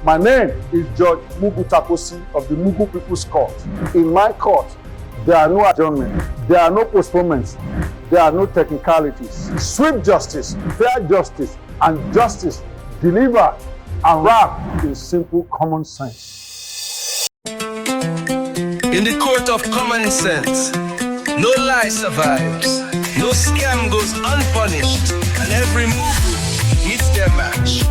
My name is Judge Mugu of the Mugu People's Court. In my court, there are no adjournments, there are no postponements, there are no technicalities. Swift justice, fair justice, and justice delivered and wrapped in simple common sense. In the court of common sense, no lie survives, no scam goes unpunished, and every move meets their match.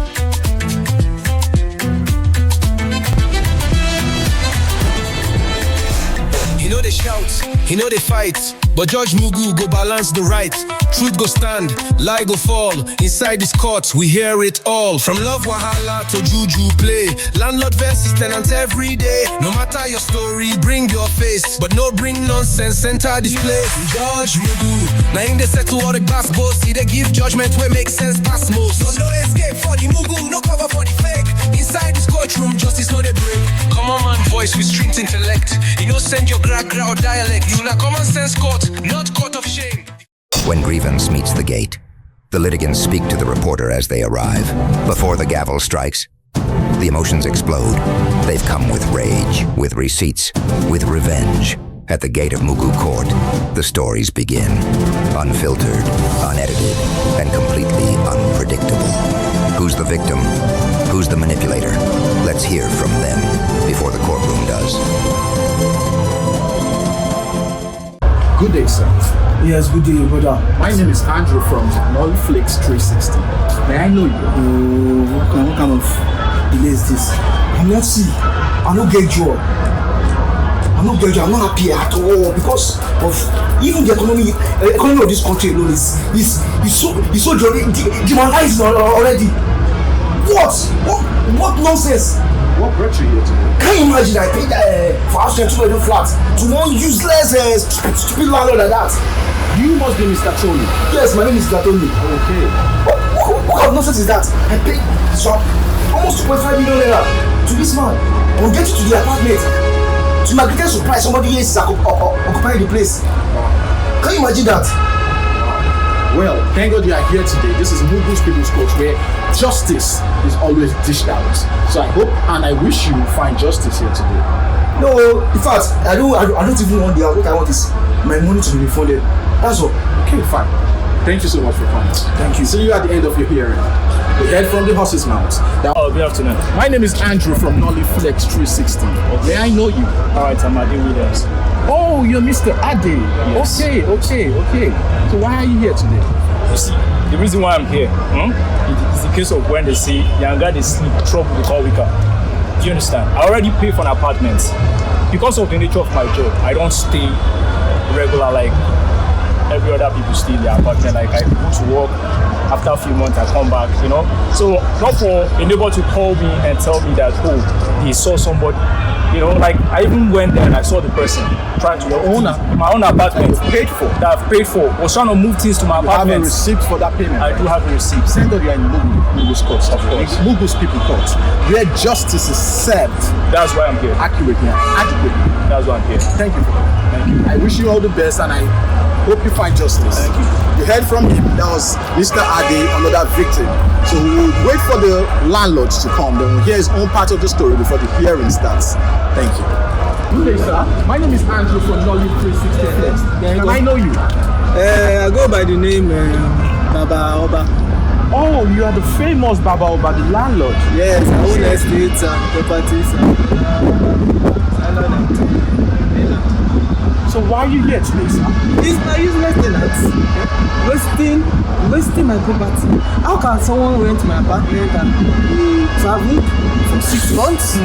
You know they shout, you know they fight, but Judge Mugu go balance the right. Truth go stand, lie go fall. Inside this court, we hear it all. From love Wahala to juju play. Landlord versus tenant every day. No matter your story, bring your face, but no bring nonsense, enter this place. Judge Mugu, now in they settle all the glass boss. See they give judgment where makes sense past most. So no escape for the Mugu, no cover for the fake. Inside this courtroom, justice no they break. Common man voice with street intellect. You know send your gra or dialect. You na common sense court, not court of shame. When grievance meets the gate, the litigants speak to the reporter as they arrive. Before the gavel strikes, the emotions explode. They've come with rage, with receipts, with revenge. At the gate of Mugu Court, the stories begin. Unfiltered, unedited, and completely unpredictable. Who's the victim? Who's the manipulator? Let's hear from them before the courtroom does. Good day, sir. Yes, good day, brother. My name is Andrew from Netflix 360. May I know you? What kind of delay is this? I'm not see. I don't get joy. I'm not happy at all because of even the economy of this country alone is so demonized already. What nonsense? What brought you here today? Can you imagine I paid for house rent 2 bedroom flat to one useless stupid landlord like that? You must be Mr. Tony. Yes, my name is Mr. Tony. Okay. What kind of nonsense is that? I paid almost 2.5 million naira to this man. I will get you to the apartment. To my greatest surprise, somebody else is occupying the place. Can you imagine that? Well, thank God you are here today. This is Mugu's People's Court where justice is always dished out. So I hope and I wish you find justice here today. No, in fact, I don't even want the house. What I want is my money to be refunded. That's all. Okay, fine. Thank you so much for coming. Thank you. See you at the end of your hearing. We heard from the horse's mouth. Good afternoon. My name is Andrew from Netflix 360. Okay. May I know you? Alright, I'm Ade Williams. Oh, you're Mr. Ade. Yes. Okay. So why are you here today? You see, the reason why I'm here is the case of when they say younger they sleep, trouble they call weaker. Do you understand? I already pay for an apartment. Because of the nature of my job, I don't stay regular like every other people stay in their apartment. Like I go to work, after a few months I come back, you know. So not for a neighbor to call me and tell me that, oh, they saw somebody. You know, like I even went there and I saw the person trying to my own apartment that I've paid for. Was trying to move things to my apartment. Have a receipt for that payment? I do have a receipt. Thank God you are in Mugu's court. Of course. Mugu's people court, where justice is served. That's why I'm here. Accurately and adequately. That's why I'm here. Thank you. Thank you. I wish you all the best and I hope you find justice. Thank you. You heard from him. That was Mr. Ade, another victim. So we will wait for the landlord to come. Then we'll hear his own part of the story before the hearing starts. Thank you. Good day, sir. My name is Andrew from Netflix 360. Can I know you? I go by the name Baba Oba. Oh, you are the famous Baba Oba, the landlord. Yes, I own estates and properties. So why are you here today, sir? It's my useless tenants. Wasting my property. How can someone rent my apartment and be traveling for 6 months?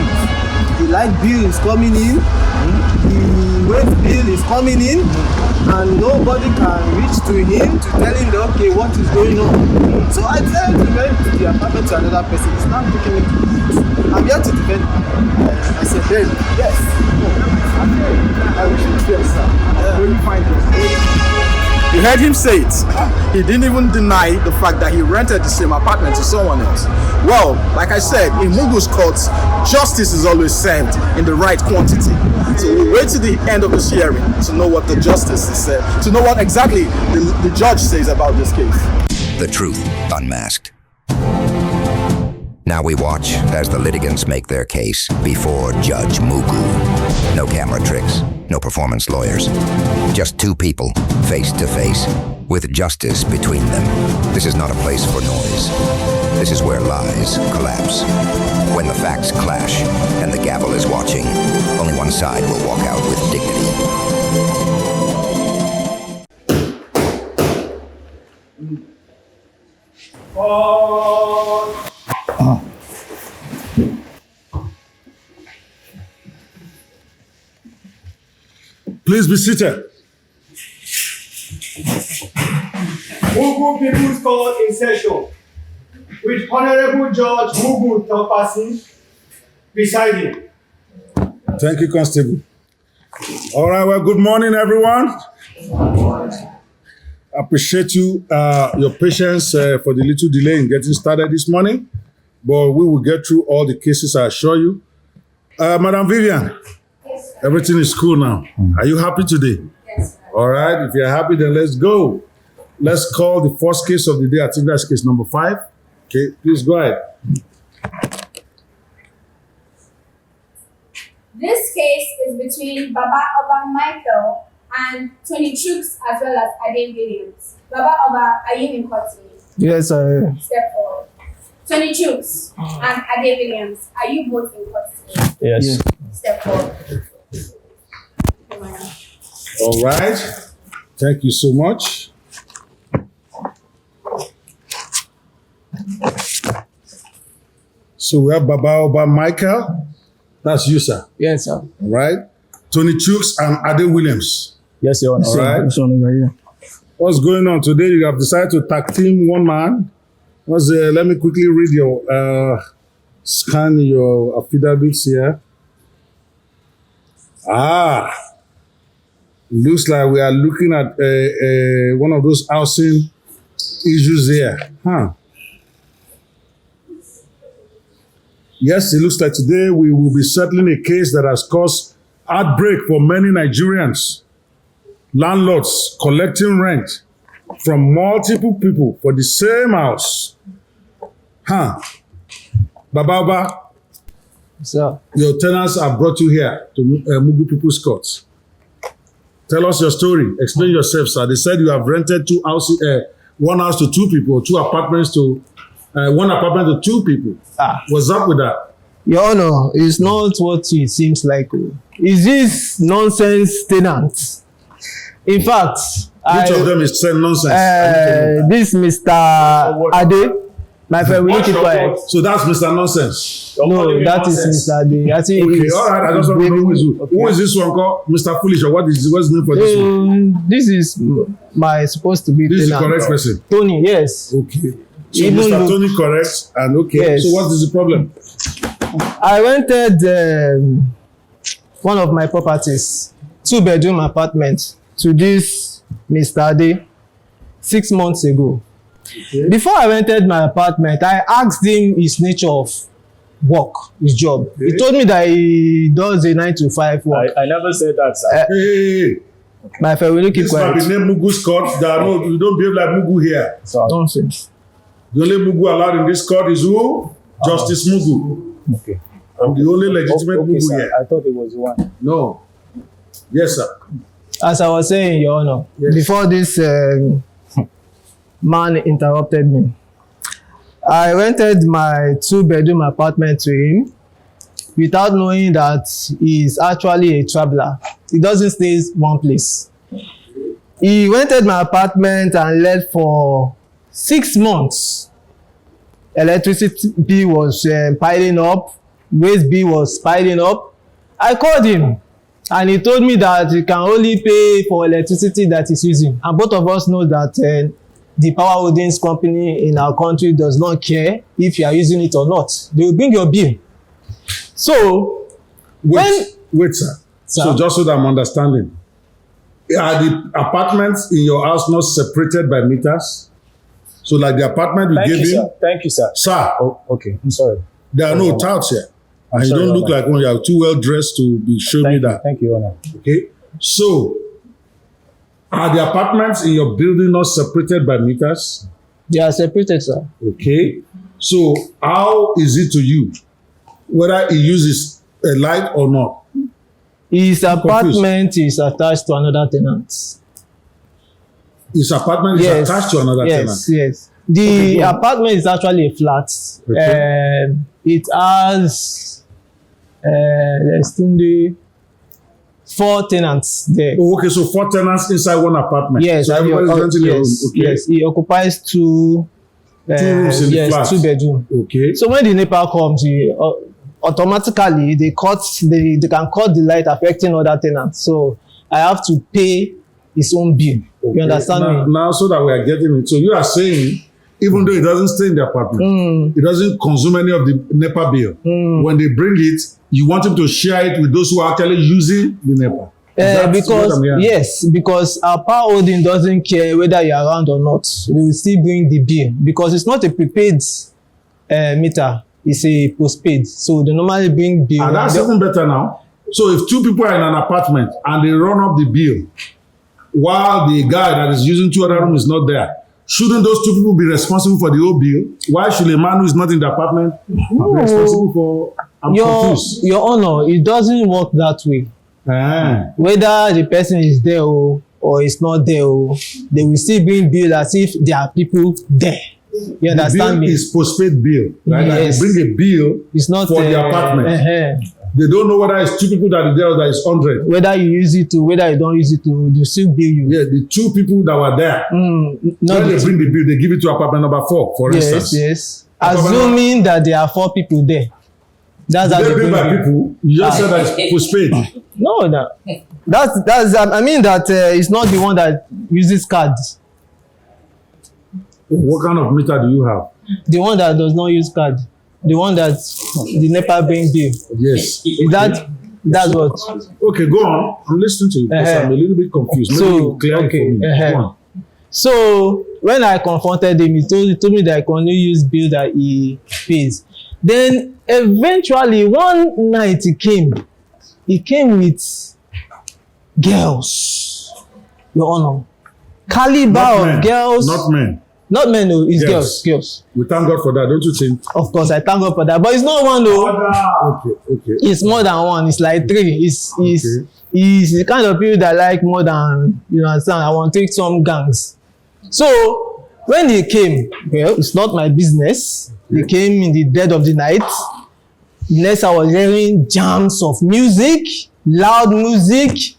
The light bill is coming in, the rent bill is coming in, and nobody can reach to him to tell him that, okay, what is going on. So I tell him to rent the apartment to another person. It's not taking me to eat. I'm here to defend. I said, then, yes. I wish you the best, sir. When you find this. You heard him say it. He didn't even deny the fact that he rented the same apartment to someone else. Well, like I said, in Mugu's courts, justice is always served in the right quantity. So we'll wait to the end of this hearing to know what the justice is said, to know what exactly the judge says about this case. The truth unmasked. Now we watch as the litigants make their case before Judge Mugu. No camera tricks, no performance lawyers. Just two people, face to face, with justice between them. This is not a place for noise. This is where lies collapse. When the facts clash and the gavel is watching, only one side will walk out with dignity. Please be seated. Mugu People's Court in session with Honorable Judge Mugu presiding. Thank you, Constable. All right, well, good morning, everyone. I appreciate your patience for the little delay in getting started this morning, but we will get through all the cases, I assure you. Madam Vivian, everything is cool now. Are you happy today? Yes. All right, if you're happy, then let's go. Let's call the first case of the day. I think that's case number 5. Okay, please go ahead. This case is between Baba Oba Michael and Tony Chooks as well as Ade Williams. Baba Oba, are you in court today? Yes, I am. Step forward. Tony Chooks and Ade Williams, are you both in court today? Yes. Step forward. All right, thank you so much. So we have Baba Oba Michael. That's you, sir. Yes, sir. All right. Tony Chooks and Ade Williams. Yes, Your Honor. All right. This one over here. What's going on today? You have decided to tag team one man. Let me quickly read your scan your affidavits here. Looks like we are looking at one of those housing issues here. Yes, it looks like today we will be settling a case that has caused outbreak for many Nigerians. Landlords collecting rent from multiple people for the same house. Baba, Sir. your tenants have brought you here to Mugu People's Court. Tell us your story. Explain yourself, sir. They said you have rented one house to 2 people, 2 apartments to one apartment to 2 people. What's up with that? Your Honor, it's not what it seems like. Is this nonsense tenant? In fact, Which of them is saying nonsense? this Mr. Ade, my friend, we need to quiet. So that's Mr. Nonsense. No, that is Mr. Ade. I think Okay, all right. I just want to know who is who. Okay. Who is this one called Mr. Foolish, or what's the name for this one? This is my supposed to be This is the tenant. correct person. Tony, yes. Okay. So Even Mr. though- Tony correct, and okay. Yes. So what is the problem? I rented one of my properties, 2-bedroom apartment, to this Mr. Ade 6 months ago. Okay. Before I rented my apartment, I asked him his nature of work, his job. Okay. He told me that he does a 9 to 5 work. I never said that, sir. Hey. My friend, will you keep This quiet? might be named Mugu's court. We don't behave like Mugu here. Nonsense. The only Mugu allowed in this court is who? Justice Mugu. Okay. I'm the only legitimate Okay, Mugu sir. here. I thought it was one. No. Yes, sir. As I was saying, Your Honor, Yes. before this man interrupted me, I rented my 2-bedroom apartment to him without knowing that he is actually a traveler. He doesn't stay one place. He rented my apartment and left for 6 months. Electricity bill was piling up. Waste bill was piling up. I called him and he told me that he can only pay for electricity that he's using. And both of us know that the power holdings company in our country does not care if you are using it or not. They will bring your bill. So, Wait, sir. So just so that I'm understanding, are the apartments in your house not separated by meters? So like the apartment you gave him? Thank you, sir. Sir, Oh, okay. I'm sorry. there are no touts here. And you don't look like one. You are too well dressed to be showing me that. Thank you, Your Honor. Okay. So, are the apartments in your building not separated by meters? they are separated, sir. Okay. So how is it to you, whether he uses a light or not? His apartment is attached to another tenant. His apartment is attached to another tenant? Yes. The apartment is actually a flat. Okay. It has let's see, 4 tenants there. Oh, okay, so 4 tenants inside one apartment. Yes, so everybody's renting a room. Okay. Yes, he occupies 2 rooms in the flat. 2 bedroom. Okay. So when the NEPA comes, automatically they can cut the light affecting other tenants. So I have to pay his own bill. Okay. You understand me? Now, so that we are getting it. So you are saying, even though it doesn't stay in the apartment, it doesn't consume any of the NEPA bill. When they bring it, you want him to share it with those who are actually using the NEPA. Because our power holding doesn't care whether you're around or not. They will still bring the bill because it's not a prepaid meter. It's a postpaid. So they normally bring bill. And that's even better now. So if 2 people are in an apartment and they run up the bill while the guy that is using 2 other rooms is not there, shouldn't those 2 people be responsible for the whole bill? Why should a man who is not in the apartment be responsible for? I'm confused. Your Honor, it doesn't work that way. Whether the person is there or is not there, they will still bring bill as if there are people there. You understand me? The bill is postpaid bill, right? Yes. Like they bring a bill for the apartment. They don't know whether it's 2 people that are there or that is 100. Whether you use it to, whether you don't use it to, they still bill you. Yeah, the 2 people that were there. When they bring the bill, they give it to apartment number 4, for instance. Yes. Assuming that there are 4 people there. That's how they bring by people. You just said that it's postpaid. No. That's. I mean that it's not the one that uses cards. What kind of meter do you have? The one that does not use card. The one that the NEPA brings bill. Yes. That's what. Okay, go on. I'm listening to you because I'm a little bit confused. Maybe you clear it for me. Go on. So when I confronted him, he told me that I can only use bill that he pays. Then eventually one night he came with girls. Your Honor. Caliber of girls. Not men. Not men, no, it's girls. We thank God for that, don't you think? Of course, I thank God for that. But it's not one though. Okay. It's more than one. It's like 3. He's the kind of people that like more than, you understand, I want to take some gangs. So when he came, well, it's not my business. He came in the dead of the night. Next, I was hearing jams of music, loud music,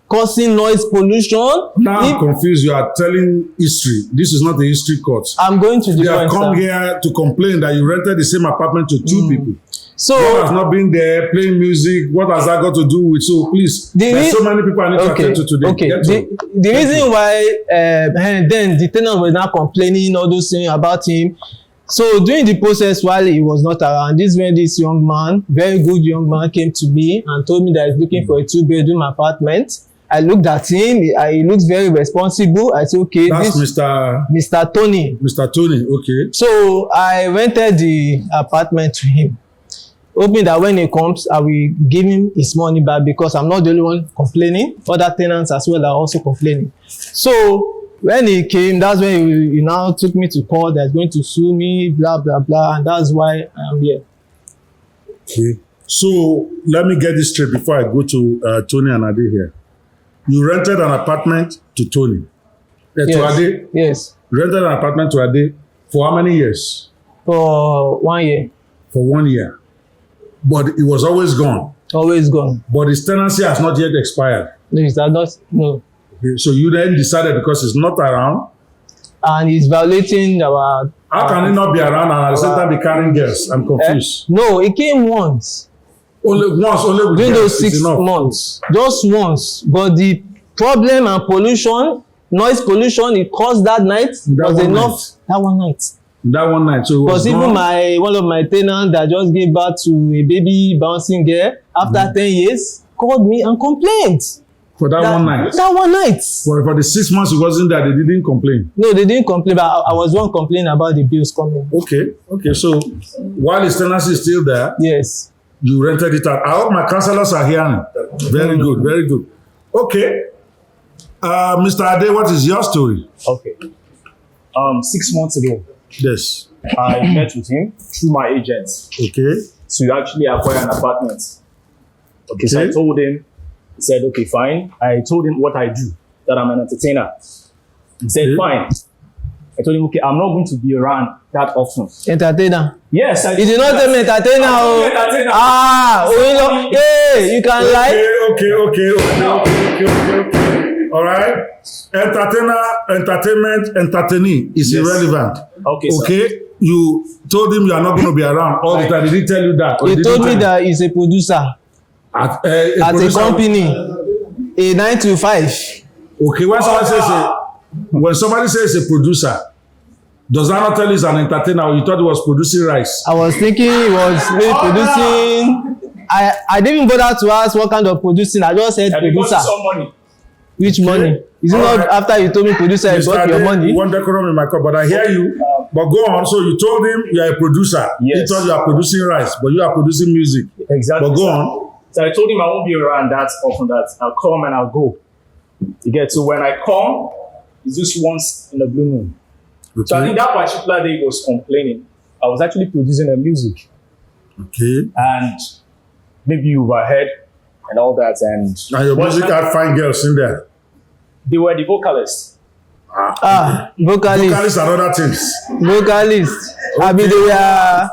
causing noise pollution. Now I'm confused. You are telling history. This is not a history court. I'm going to They have come here to complain that you rented the same apartment to 2 people. So what has not been there playing music? What has that got to do with? So please, there's so many people I need to attend to today. Okay. The reason why then the tenant was now complaining all those things about him. So during the process while he was not around, this young man, very good young man, came to me and told me that he's looking for a 2-bedroom apartment. I looked at him. He looks very responsible. I said, okay. That's Mr. Tony. Mr. Tony, okay. So I rented the apartment to him, hoping that when he comes, I will give him his money back because I'm not the only one complaining. Other tenants as well are also complaining. So when he came, that's when he now took me to court. That's going to sue me, blah, blah, blah. And that's why I'm here. Okay. So let me get this straight before I go to Tony and Ade here. You rented an apartment to Tony. Yes. To Ade? Yes. You rented an apartment to Ade for how many years? For 1 year. For 1 year. But it was always gone. Always gone. But his tenancy has not yet expired. No. Okay, so you then decided because he's not around. And he's violating our. How can he not be around and at the same time be carrying girls? I'm confused. No, he came once. Only with during girls, those 6 months. Just once. But the problem and pollution, noise pollution, it caused that night was enough. That one night. That one night. So because even one of my tenants that just gave birth to a baby bouncing girl after 10 years called me and complained. For that one night? That one night. For the 6 months he wasn't there, they didn't complain? No, they didn't complain, but I was one complaining about the bills coming. Okay. So while his tenancy is still there, yes, you rented it out. I hope my counselors are hearing. Very good, very good. Okay. Mr. Ade, what is your story? Okay. 6 months ago. Yes. I met with him through my agent. Okay. To actually acquire an apartment. Okay, so I told him, he said, okay, fine. I told him what I do, that I'm an entertainer. He said, fine. I told him, okay, I'm not going to be around that often. Entertainer? Yes. You did not tell me entertainer. Hey, you can lie. Okay. All right. Entertainment, entertaining is irrelevant. Okay. You told him you are not going to be around all the time. Did he tell you that? He told me that he's a producer at a company, a 9 to 5. Okay. When somebody says a producer, does that not tell you he's an entertainer, or you thought he was producing rice? I was thinking he was maybe producing. I didn't bother to ask what kind of producing. I just said producer. Which money? Is it not after you told me producer, I got your money? One decorum in my cup, but I hear you. But go on. So you told him you are a producer. Yes. He thought you are producing rice, but you are producing music. Exactly. But go on. So I told him I won't be around that often, that I'll come and I'll go. You get, so when I come, it's just once in a blue moon. Okay. So I think that particular day he was complaining. I was actually producing a music. Okay. And maybe you were ahead and all that. And your music had fine girls in there. They were the vocalists. Vocalists. Vocalists and other things. Vocalists. Okay. I mean, they are.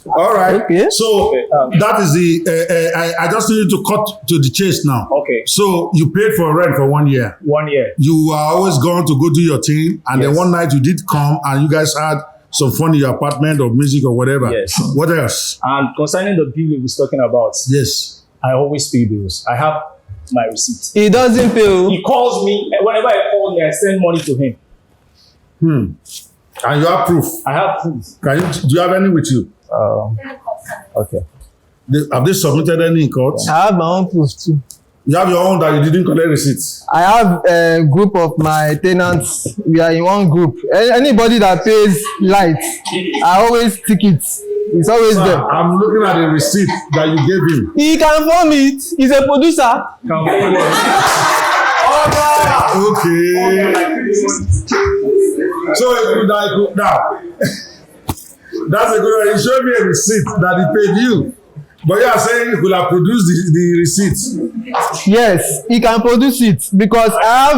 All right. Okay. So that is the. I just need to cut to the chase now. Okay. So you paid for rent for 1 year. 1 year. You were always going to go do your thing, and then one night you did come, and you guys had some fun in your apartment or music or whatever. Yes. What else? And concerning the bill he was talking about. Yes. I always pay bills. I have my receipt. He doesn't pay. He calls me. Whenever he calls me, I send money to him. And you have proof? I have proof. Do you have any with you? Okay. Have they submitted any in court? I have my own proof too. You have your own that you didn't collect receipts? I have a group of my tenants. We are in one group. Anybody that pays light, I always tick it. It's always there. I'm looking at the receipt that you gave him. He can form it. He's a producer. Okay. So now, that's a good one. He showed me a receipt that he paid you. But you are saying he could have produced the receipts. Yes, he can produce it because I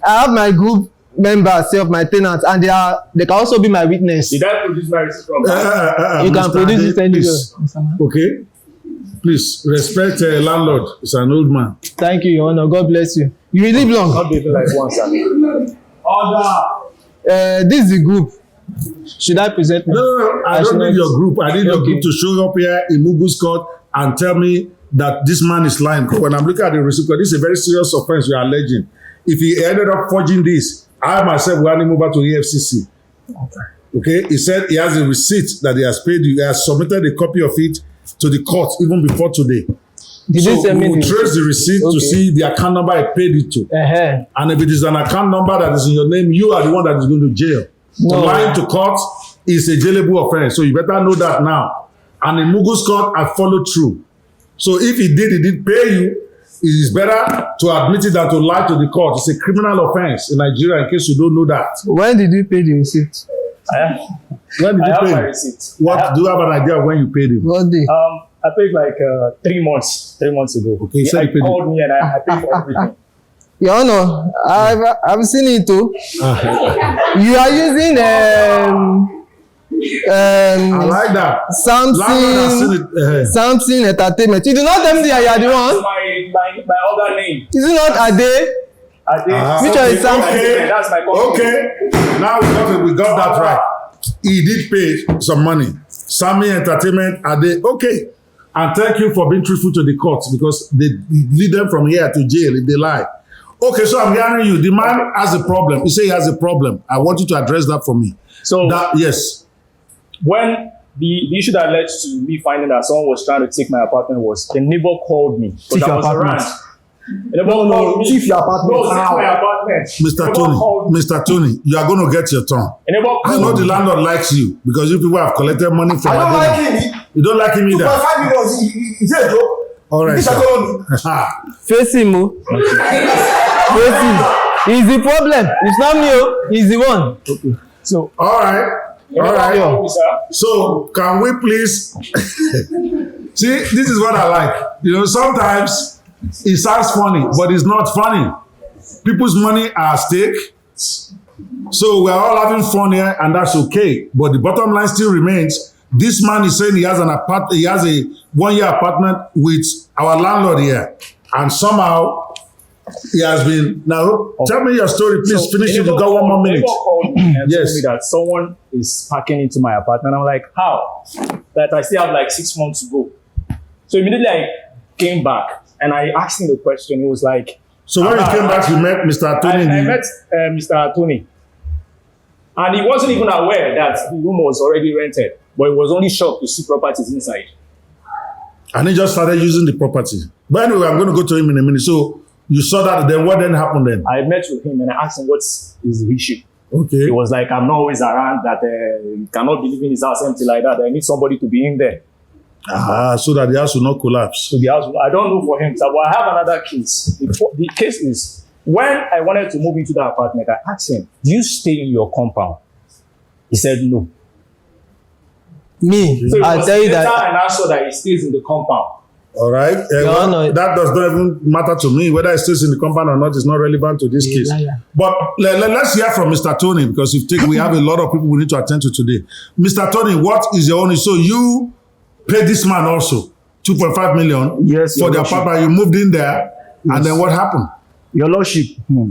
have my group members, of my tenants, and they can also be my witness. Did I produce my receipt from you can produce it anywhere. Okay. Please respect landlord. He's an old man. Thank you, Your Honor. God bless you. You will live long. Not living like one, sir. This is the group. Should I present? No. I don't need your group. I need your group to show up here in Mugu's court and tell me that this man is lying. Because when I'm looking at the receipt, this is a very serious offense you are alleging. If he ended up forging this, I myself will hand him over to EFCC. Okay. He said he has a receipt that he has paid you. He has submitted a copy of it to the court even before today. So we will trace the receipt to see the account number I paid it to. And if it is an account number that is in your name, you are the one that is going to jail. No. Lying to court is a jailable offense. So you better know that now. And in Mugu's court, I followed through. So if he did pay you, it is better to admit it than to lie to the court. It's a criminal offense in Nigeria, in case you don't know that. When did you pay the receipt? When did you pay my receipt. Do you have an idea of when you paid him? What day? I paid like 3 months. 3 months ago. Okay, so he called me and I paid for everything. Your Honor, I've seen it too. You are using I like that. Something entertainment. You do not tell me that you are the one. My other name. Is it not Ade? Which one is something? That's my company. Okay. Now we got that right. He did pay some money. Sammy Entertainment, Ade. Okay. And thank you for being truthful to the courts because they lead them from here to jail if they lie. Okay, so I'm hearing you. The man has a problem. You say he has a problem. I want you to address that for me. So yes. When the issue that led to me finding that someone was trying to take my apartment was the neighbor called me. Take your apartment. Thief your apartment. No, take my apartment. Mr. Tony, you are going to get your turn. I know the landlord likes you because you people have collected money from. I don't like him. You don't like him either. 2.5 million is a joke. All right. Face him. Face him. He's the problem. It's not me. He's the one. Okay. So All right. So can we please see? This is what I like. You know, sometimes it sounds funny, but it's not funny. People's money are at stake. So we're all having fun here, and that's okay. But the bottom line still remains. This man is saying he has a 1-year apartment with our landlord here, and somehow he has been. Now, tell me your story, please. So, finish it. You got 1 more minute. Called me and told Yes. me that someone is packing into my apartment. I'm like, how? That I still have like 6 months to go. So immediately I came back and I asked him the question. He was like, So when you came back, you met Mr. Tony. I met Mr. Tony. And he wasn't even aware that the room was already rented, but he was only shocked to see properties inside. And he just started using the property. But anyway, I'm going to go to him in a minute. So you saw that, then what then happened then? I met with him and I asked him what's the issue. Okay. He was like, I'm not always around, that he cannot be leaving his house empty like that. I need somebody to be in there. So that the house will not collapse. So the house, I don't know for him, but I have another case. The case is, when I wanted to move into the apartment, I asked him, do you stay in your compound? He said no. Me, So I'll tell you that. And I saw that he stays in the compound. All right. No. That does not even matter to me. Whether it stays in the compound or not is not relevant to this case. Yeah. But let's hear from Mr. Tony, because we have a lot of people we need to attend to today. Mr. Tony, what is your only? So you paid this man also 2.5 million Yes, for the Your Lordship. apartment. You moved in there, and then what happened? Your Lordship, I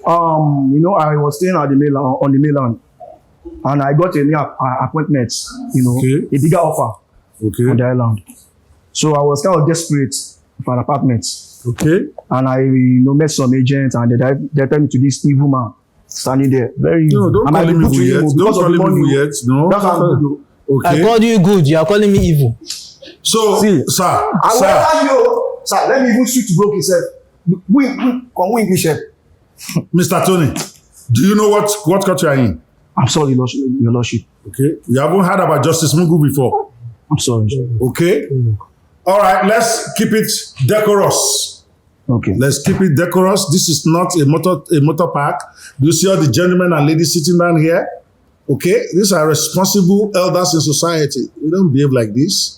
was staying at the mainland, and I got a new appointment, Okay. a bigger offer Okay. on the island. So I was kind of desperate for an apartment, Okay. and I met some agents, and they told me to this evil man standing there. No, don't call him evil yet. Don't call him evil yet. No. That's how I'm good. Okay. I called you good. You are calling me evil. So, See, sir, I will tell you, sir. Let me even switch to broke himself. We English. Mr. Tony, do you know what court you are in? I'm sorry, Your Lordship. Okay. You haven't heard about Justice Mugu before. I'm sorry. Okay. All right. Let's keep it decorous. Okay. Let's keep it decorous. This is not a motor park. Do you see all the gentlemen and ladies sitting down here? Okay. These are responsible elders in society. We don't behave like this.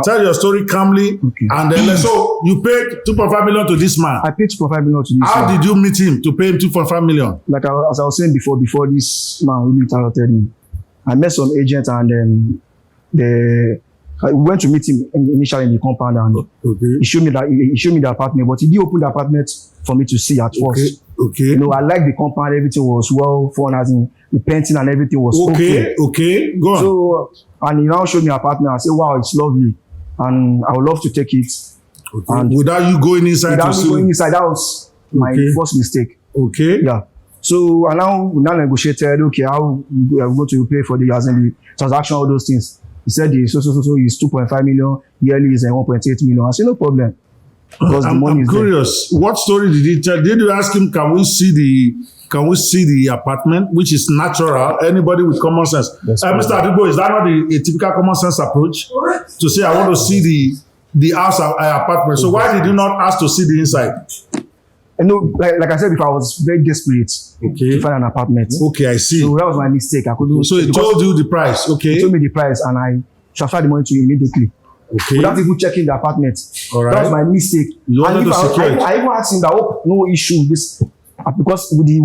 Tell your story calmly, and then so you paid 2.5 million to this man. I paid 2.5 million to this How man. did you meet him to pay him 2.5 million? Like as I was saying before this man really targeted me. I met some agents, and then we went to meet him initially in the compound, and he showed me the apartment, but he didn't open the apartment for me to see at first. Okay. I like the compound, everything was well fun, as in the painting and everything was okay. Okay, go on. So, and he now showed me apartment. I said, wow, it's lovely, and I would love to take it. Okay. And without you going inside without to me see? going inside, that was my first mistake. Okay. Yeah. So, and now we now negotiated, okay, how we are going to pay for the transaction, all those things. He said is 2.5 million, yearly is 1.8 million. I said, no problem. Because the money I'm is curious. There. What story did he tell? Did you ask him, can we see the apartment, which is natural? Anybody with common sense. Mr. Adibo, is that not a typical common sense approach? To say, I want to see the house apartment. So why did you not ask to see the inside? Like I said before, I was very desperate to find an apartment. Okay, I see. So that was my mistake. I couldn't. So he told you the price. Okay. He told me the price, and I transferred the money to him immediately. Okay. Without even checking the apartment. All right. That was my mistake. You wanted to secure it. I even asked him that, no issue. This because with the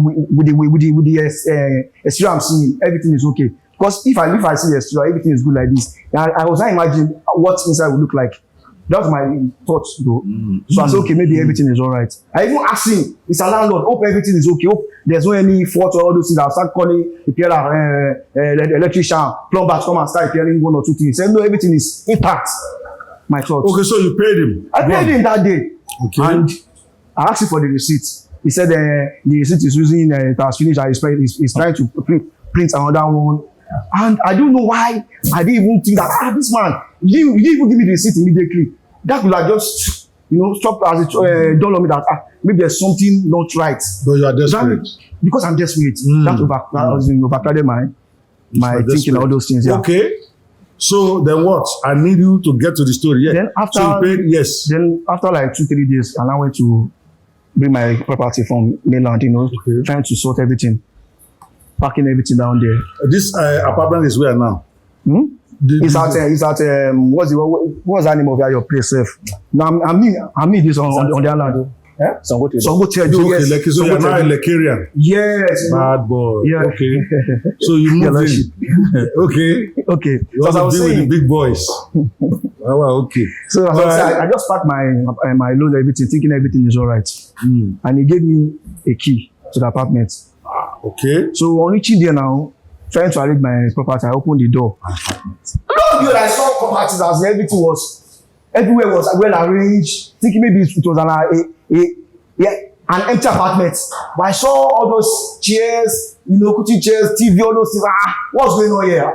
exterior I'm seeing, everything is okay. Because if I see the exterior, everything is good like this. I was not imagining what inside would look like. That was my thought, though. So I said, okay, maybe everything is all right. I even asked him, Mr. Landlord, hope everything is okay. Hope there's no any fault or all those things. I'll start calling the electrician, plumber to come and start repairing 1 or 2 things. He said, no, everything is intact. My thought. Okay, so you paid him. I paid him that day. Okay. And I asked him for the receipt. He said the receipt is using, it has finished, and he's trying to print another one. And I don't know why I didn't even think that, this man, he didn't even give me the receipt immediately. That would have just, stopped as it dawned on me that maybe there's something not right. But you are desperate. Because I'm desperate. That overcrowded my thinking, all those things. Yeah. Okay. So then what? I need you to get to the story. Yeah. Then after, so you paid, yes. Then after like 2-3 days, and I went to bring my property from mainland, trying to sort everything. packing everything down there. This apartment is where now? It's at what's the name of your place? Now I mean this on the island. So yes. okay, so you're now a Lekerian. Yes. Bad boy. Yeah. Okay. So you moved in. Okay. You want to deal with the big boys. Oh, okay. So as I just packed my load, everything, thinking everything is all right. And he gave me a key to the apartment. Okay. So on reaching there now, trying to arrange my property, I opened the door. I saw properties as everything was, everywhere was well arranged. Thinking maybe it was an empty apartment. But I saw all those chairs, cooking chairs, TV, all those things. What's going on here?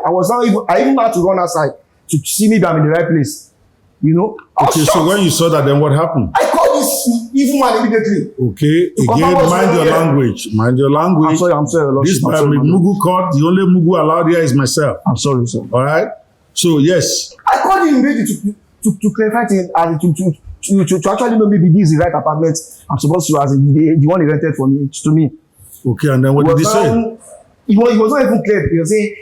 I even had to run outside to see maybe I'm in the right place. Okay, so when you saw that, then what happened? I called this evil man immediately. Okay, again, mind your language. Mind your language. I'm sorry. This Mugu court, the only Mugu allowed here is myself. I'm sorry, sir. All right? So, yes. I called him immediately to clarify things, to actually know maybe this is the right apartment I'm supposed to, as the one he rented for me, to me. Okay, and then what did he say? He was not even clear. He was saying,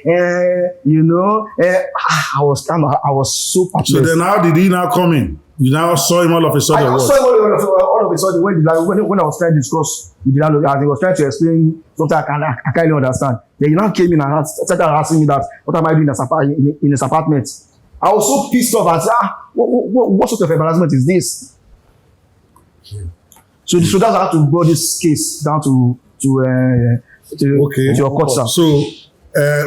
I was so perplexed. So then how did he now come in? You now saw him all of a sudden? I saw him all of a sudden when I was trying to discuss with the landlord, as he was trying to explain something I can't even understand. Then he now came in and started asking me that, what am I doing in this apartment? I was so pissed off and said, what sort of embarrassment is this? So that's how I had to bring this case down to your court, sir. So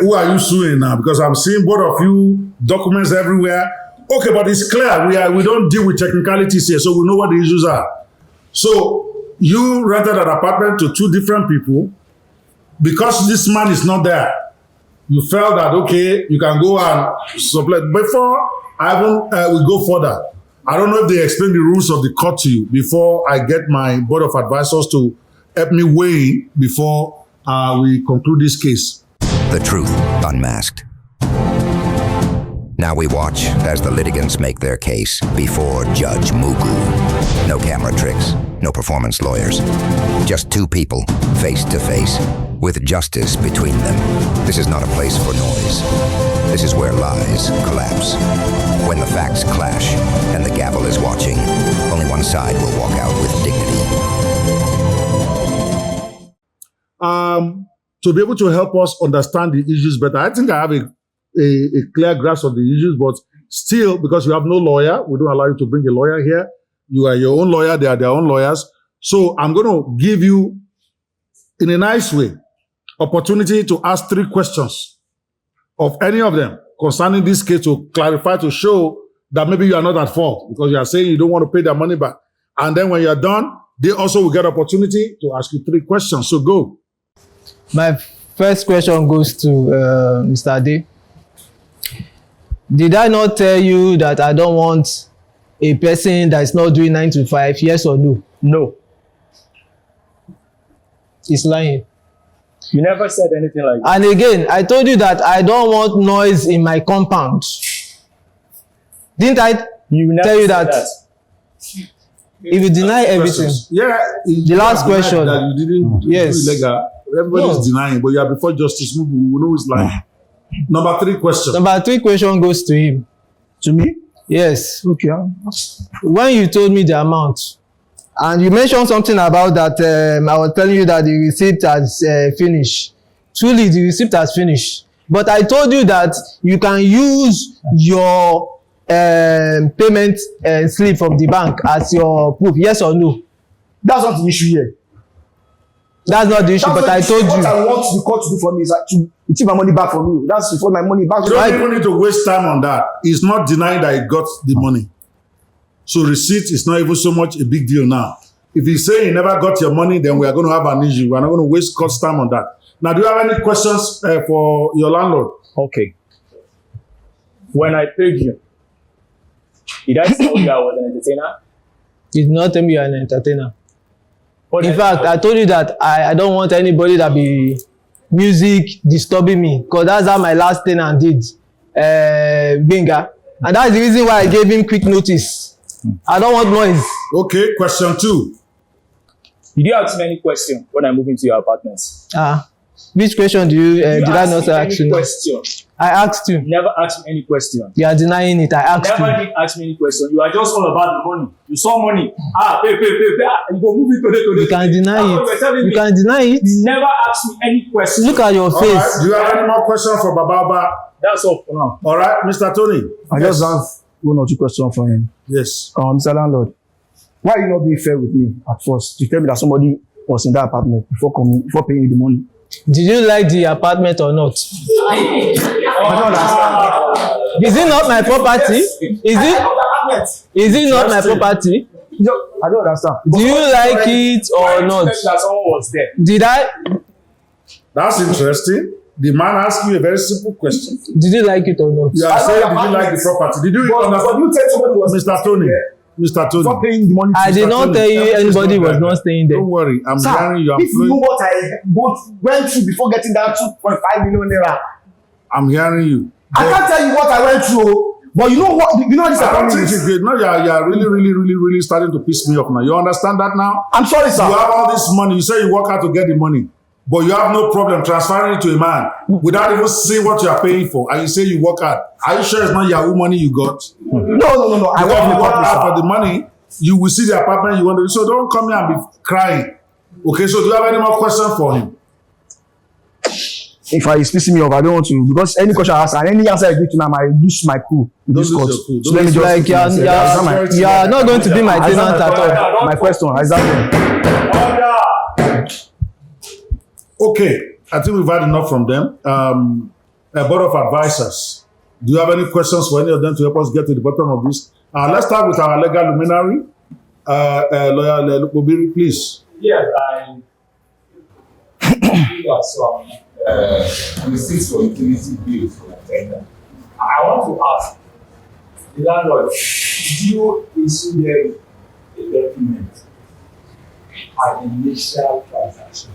who are you suing now? Because I'm seeing both of you documents everywhere. Okay, but it's clear we don't deal with technicalities here, so we know what the issues are. So you rented an apartment to two different people. Because this man is not there, you felt that okay, you can go and supply. Before we go further, I don't know if they explain the rules of the court to you before I get my board of advisors to help me weigh before we conclude this case. The truth unmasked. Now we watch as the litigants make their case before Judge Mugu. No camera tricks, no performance lawyers. Just two people, face to face, with justice between them. This is not a place for noise. This is where lies collapse. When the facts clash and the gavel is watching, only one side will walk out with dignity. To be able to help us understand the issues better, I think I have a clear grasp of the issues, but still, because you have no lawyer, we don't allow you to bring a lawyer here. You are your own lawyer, they are their own lawyers. So I'm going to give you, in a nice way, opportunity to ask 3 questions of any of them concerning this case to clarify, to show that maybe you are not at fault because you are saying you don't want to pay their money back. And then when you're done, they also will get opportunity to ask you 3 questions. So go. My first question goes to Mr. Ade. Did I not tell you that I don't want a person that is not doing 9 to 5? Yes or no? No. He's lying. You never said anything like that. And again, I told you that I don't want noise in my compound. Didn't I tell you that? If you deny everything. The last question. That you didn't do illegal. Everybody is denying, but you are before Justice Mugu. We know it's lying. Number 3 question. Number 3 question goes to him. To me? Yes. Okay. When you told me the amount, and you mentioned something about that, I was telling you that the receipt has finished. Truly, the receipt has finished. But I told you that you can use your payment slip from the bank as your proof. Yes or no? That's not the issue here. That's not the issue, but I told you. What I want the court to do for me is to take my money back from you. That's for my money back. You don't even need to waste time on that. It's not denying that he got the money. So receipt is not even so much a big deal now. If you say you never got your money, then we are going to have an issue. We are not going to waste court's time on that. Now, do you have any questions for your landlord? Okay. When I paid you, did I tell you I was an entertainer? You did not tell me you are an entertainer. In fact, I told you that I don't want anybody that be music disturbing me, because that's how my last tenant did, Binga. And that's the reason why I gave him quick notice. I don't want noise. Okay, question 2. Did you ask me any question when I moved into your apartment? Which question do you did I not ask you? Question. I asked you. You never asked me any question. You are denying it. I asked Never you. did ask me any question. You are just all about the money. You saw money. Pay. You go move it today. You can deny it. You can deny it. You never asked me any question. Look at your All face. right. Do you have any more questions for Baba? That's all for now. All right, Mr. Tony. I just have one or two questions for him. Yes. Mr. Landlord, why you not being fair with me at first to tell me that somebody was in that apartment before paying you the money? Did you like the apartment or not? I don't understand. Is it not my property? Is it not my property? I don't understand. Do you like it or not? That someone was there. Did I? That's interesting. The man asked you a very simple question. Did you like it or not? You are saying, did you like the property? Did you understand? You tell somebody was Mr. Tony. Mr. Tony. for paying the money. I did not tell you anybody was not staying there. Don't worry. I'm Sir, hearing you. if you know what I went through before getting that 2.5 million naira, I'm hearing you. I can't tell you what I went through. But you know what? You know this I don't think apartment it's great. No, you are really starting to piss me off now. You understand that now? I'm sorry, sir. You have all this money. You say you work out to get the money. But you have no problem transferring it to a man without even seeing what you are paying for. And you say you work hard. Are you sure it's not Yahoo money you got? No. I Because work you work hard for for the money, you will see the apartment you want to. So don't come here and be crying. Okay, so do you have any more questions for him? If he's pissing me off, I don't want to, because any question I ask and any answer I give to him, I lose my cool in this court. So let me just Like you are not going to be my tenant at all. My question, exactly. Okay, I think we've had enough from them. A board of advisors. Do you have any questions for any of them to help us get to the bottom of this? Let's start with our legal luminary. Lawyer Lukobiri, please. Yes, I got some receipts for utility bills for the tenant. I want to ask the landlord, did you issue them a document at the initial transaction?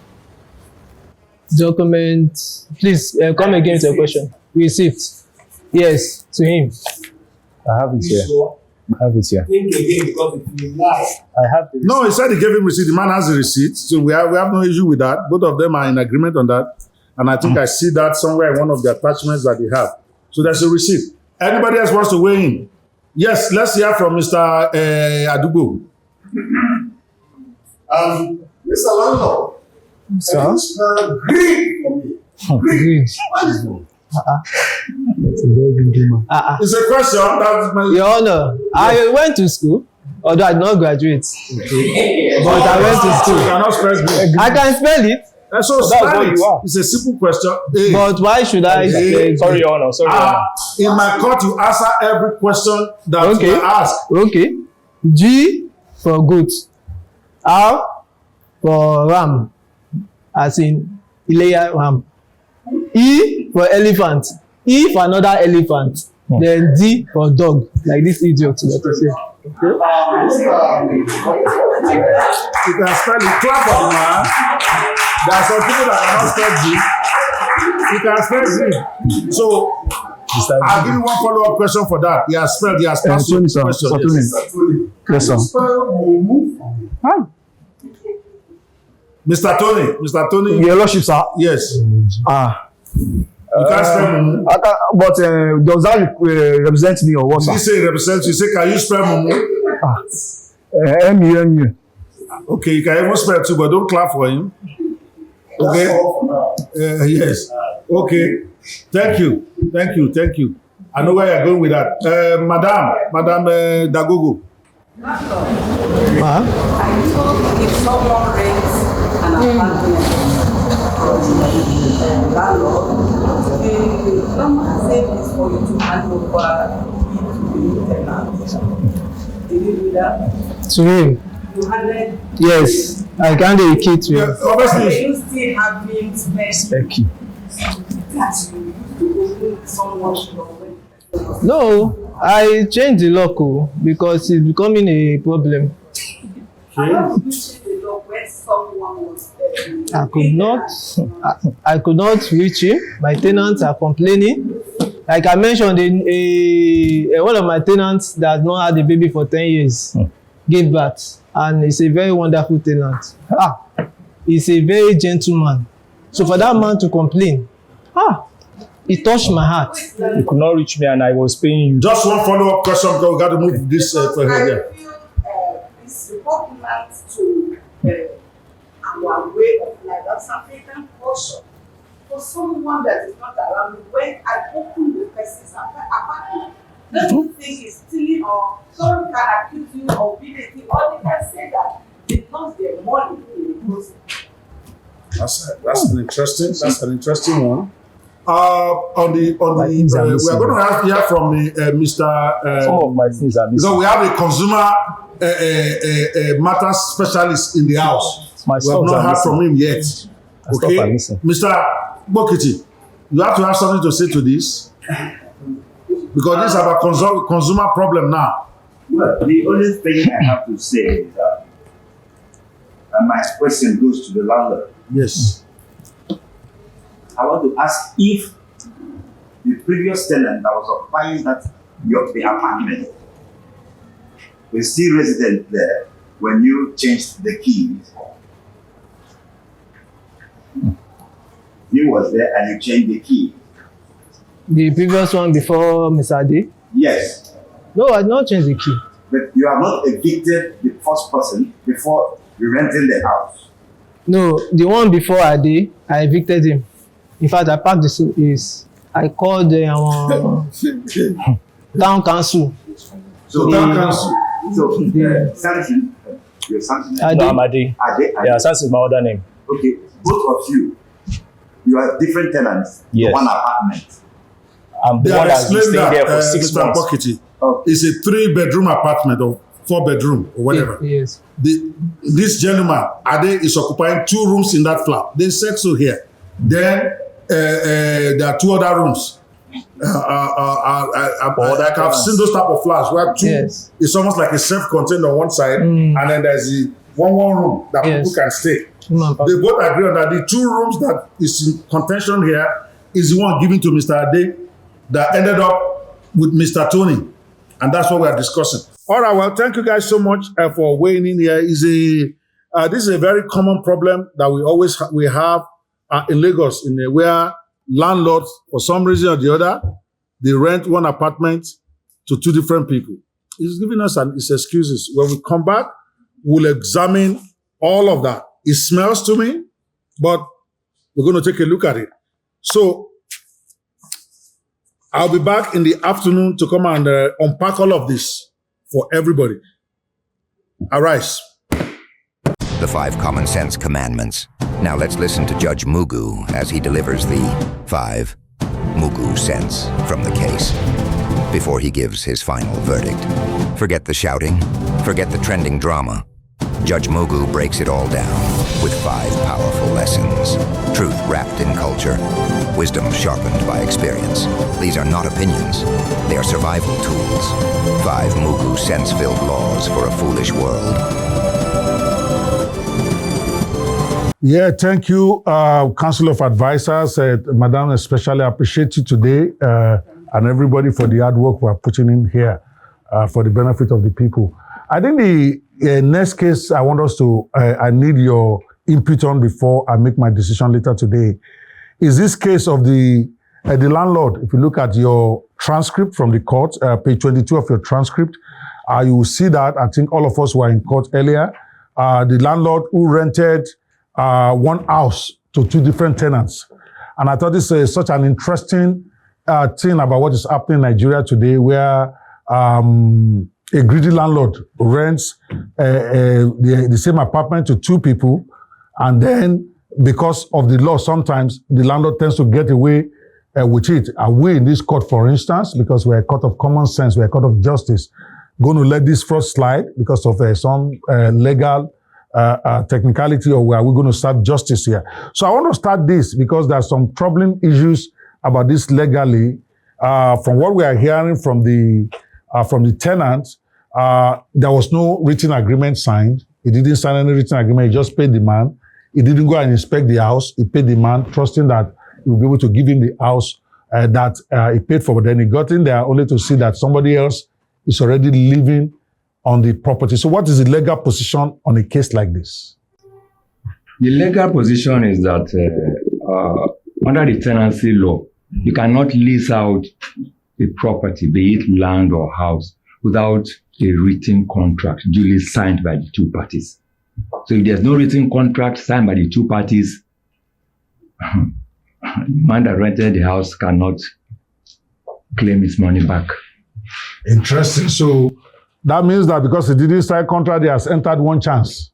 Document, please come again with your question. Receipt. Yes, to him. I have it here. Sure. I have it here. Think again, because if you lie, I have the receipt. No, he said he gave him receipt. The man has the receipt. So we have no issue with that. Both of them are in agreement on that. And I think I see that somewhere in one of the attachments that they have. So there's a receipt. Anybody else wants to weigh in? Yes, let's hear from Mr. Adugo. Mr. Landlord, Sir? Green for me. Agreed. It's a question. That's my... Your Honor, I went to school, although I did not graduate. But I went to You school. cannot spell it. I can spell it, So spell it. It's a simple question. but why should I spell it? Sorry, Your Honor. Sorry, Your Honor. In my court, you answer every question that Okay. you ask. Okay. G for goat. R for ram, as in Ileya ram. E for elephant. E for another elephant. Then D for dog, like this idiot that you say. You can spell it. Clap for the man. There are some people that cannot spell G. You can spell G. So I'll give you one follow-up question for that. He has spelled the Tony, sir. question. Sir, Tony. Yes, sir. Mr. Tony. Your Lordship, sir. Yes. You can't spell Mumu. But does that represent me or what, Did sir? he say represent you? Say, can you spell Mumu? M-U-M-U. Okay, you can even spell too, but don't clap for him. Okay. Yes. Okay. Thank you. I know where you're going with that. Madam Dagogo. I thought if someone rents an apartment from the landlord, the normal safe is for you to hand over to the tenant. Did you do that? To him? You handed? Yes, I can do a key to him. Obviously. You still have been special. Thank you. That you open someone to No, I changed the lock because it's becoming a problem. I could not reach him. My tenants are complaining. Like I mentioned, one of my tenants that has not had a baby for 10 years gave birth, and he's a very wonderful tenant. He's a very gentleman. So for that man to complain, it touched my heart. You could not reach me and I was paying you. Just one follow-up question because we got to move this for here. I feel it's repugnant to our way of life, that's African culture. For someone that is not around me, when I open the person's apartment, don't you think he's stealing or someone can accuse you of being a thief, or they can say that they lost their money in the process. That's an interesting one. On the we are going to have here from the Mr. Some of my things are missing. So we have a consumer matters specialist in the house. We have not heard from him yet. Okay, Mr. Bokiti, you have to have something to say to this because this is about consumer problem now. Well, the only thing I have to say is that my question goes to the landlord. Yes. I want to ask if the previous tenant that was occupying the apartment was still resident there when you changed the keys. He was there and you changed the key. The previous one before Mr. Ade? Yes. No, I did not change the key. But you have not evicted the first person before you rented the house. No, the one before Ade, I evicted him. In fact, I packed I called the town council. So town council. So Samson, your Samson. No, I'm Ade. Yeah, Samson is my other name. Okay, both of you are different tenants. Yes. One apartment. I'm the one that's been staying there for 6 Mr. months. Bokiti, it's a 3-bedroom apartment or 4-bedroom or whatever. Yes. This gentleman, Ade, is occupying 2 rooms in that flat. They said so here. Then there are 2 other rooms. I've seen those type of flats where 2 it's almost like a self-contained on one side, and then there's the one room that people can stay. They both agree on that the 2 rooms that is in contention here is the one given to Mr. Ade that ended up with Mr. Tony, and that's what we are discussing. All right, well, thank you guys so much for weighing in here. This is a very common problem that we have in Lagos, where landlords, for some reason or the other, they rent one apartment to 2 different people. It's giving us its excuses. When we come back, we'll examine all of that. It smells to me, but we're going to take a look at it. So I'll be back in the afternoon to come and unpack all of this for everybody. Arise. The 5 common sense commandments. Now let's listen to Judge Mugu as he delivers the 5 Mugu cents from the case before he gives his final verdict. Forget the shouting, forget the trending drama. Judge Mugu breaks it all down with 5 powerful lessons. Truth wrapped in culture, wisdom sharpened by experience. These are not opinions, they are survival tools. 5 Mugu sense-filled laws for a foolish world. Yeah, thank you, Council of Advisors. Madam, especially appreciate you today and everybody for the hard work we're putting in here for the benefit of the people. I think the next case I want us to, I need your input on before I make my decision later today, is this case of the landlord. If you look at your transcript from the court, page 22 of your transcript, you will see that, I think all of us were in court earlier, the landlord who rented one house to 2 different tenants. And I thought this is such an interesting thing about what is happening in Nigeria today, where a greedy landlord rents the same apartment to 2 people, and then because of the law, sometimes the landlord tends to get away with it. Are we in this court, for instance, because we're a court of common sense, we're a court of justice, going to let this fraud slide because of some legal technicality, or are we going to serve justice here? So I want to start this because there are some troubling issues about this legally. From what we are hearing from the tenant, there was no written agreement signed. He didn't sign any written agreement. He just paid the man. He didn't go and inspect the house. He paid the man, trusting that he will be able to give him the house that he paid for. But then he got in there only to see that somebody else is already living on the property. So what is the legal position on a case like this? The legal position is that under the tenancy law, you cannot lease out a property, be it land or house, without a written contract duly signed by the two parties. So if there's no written contract signed by the two parties, the man that rented the house cannot claim his money back. Interesting. So that means that because he didn't sign contract, he has entered one chance.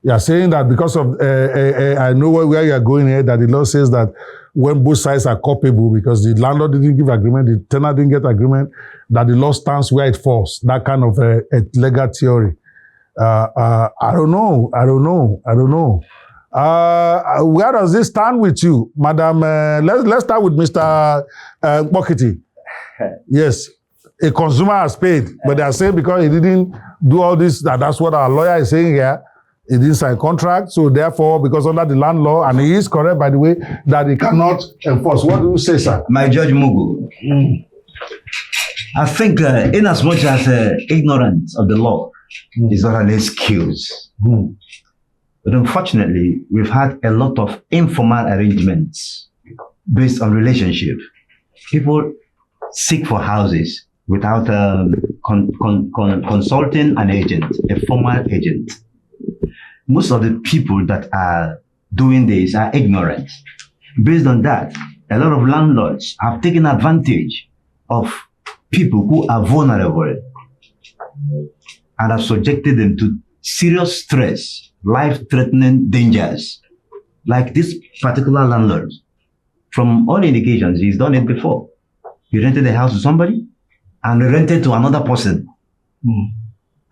You are saying that because of, I know where you are going here, that the law says that when both sides are culpable, because the landlord didn't give agreement, the tenant didn't get agreement, that the law stands where it falls. That kind of a legal theory. I don't know. Where does this stand with you, Madam? Let's start with Mr. Bokiti. Yes, a consumer has paid, but they are saying because he didn't do all this, that's what our lawyer is saying here. He didn't sign contract, so therefore, because under the land law, and he is correct, by the way, that he cannot enforce. What do you say, sir? My Judge Mugu, I think in as much as ignorance of the law is not an excuse, but unfortunately, we've had a lot of informal arrangements based on relationship. People seek for houses without consulting an agent, a formal agent. Most of the people that are doing this are ignorant. Based on that, a lot of landlords have taken advantage of people who are vulnerable and have subjected them to serious stress, life-threatening dangers. Like this particular landlord, from all indications, he's done it before. He rented a house to somebody and rented to another person.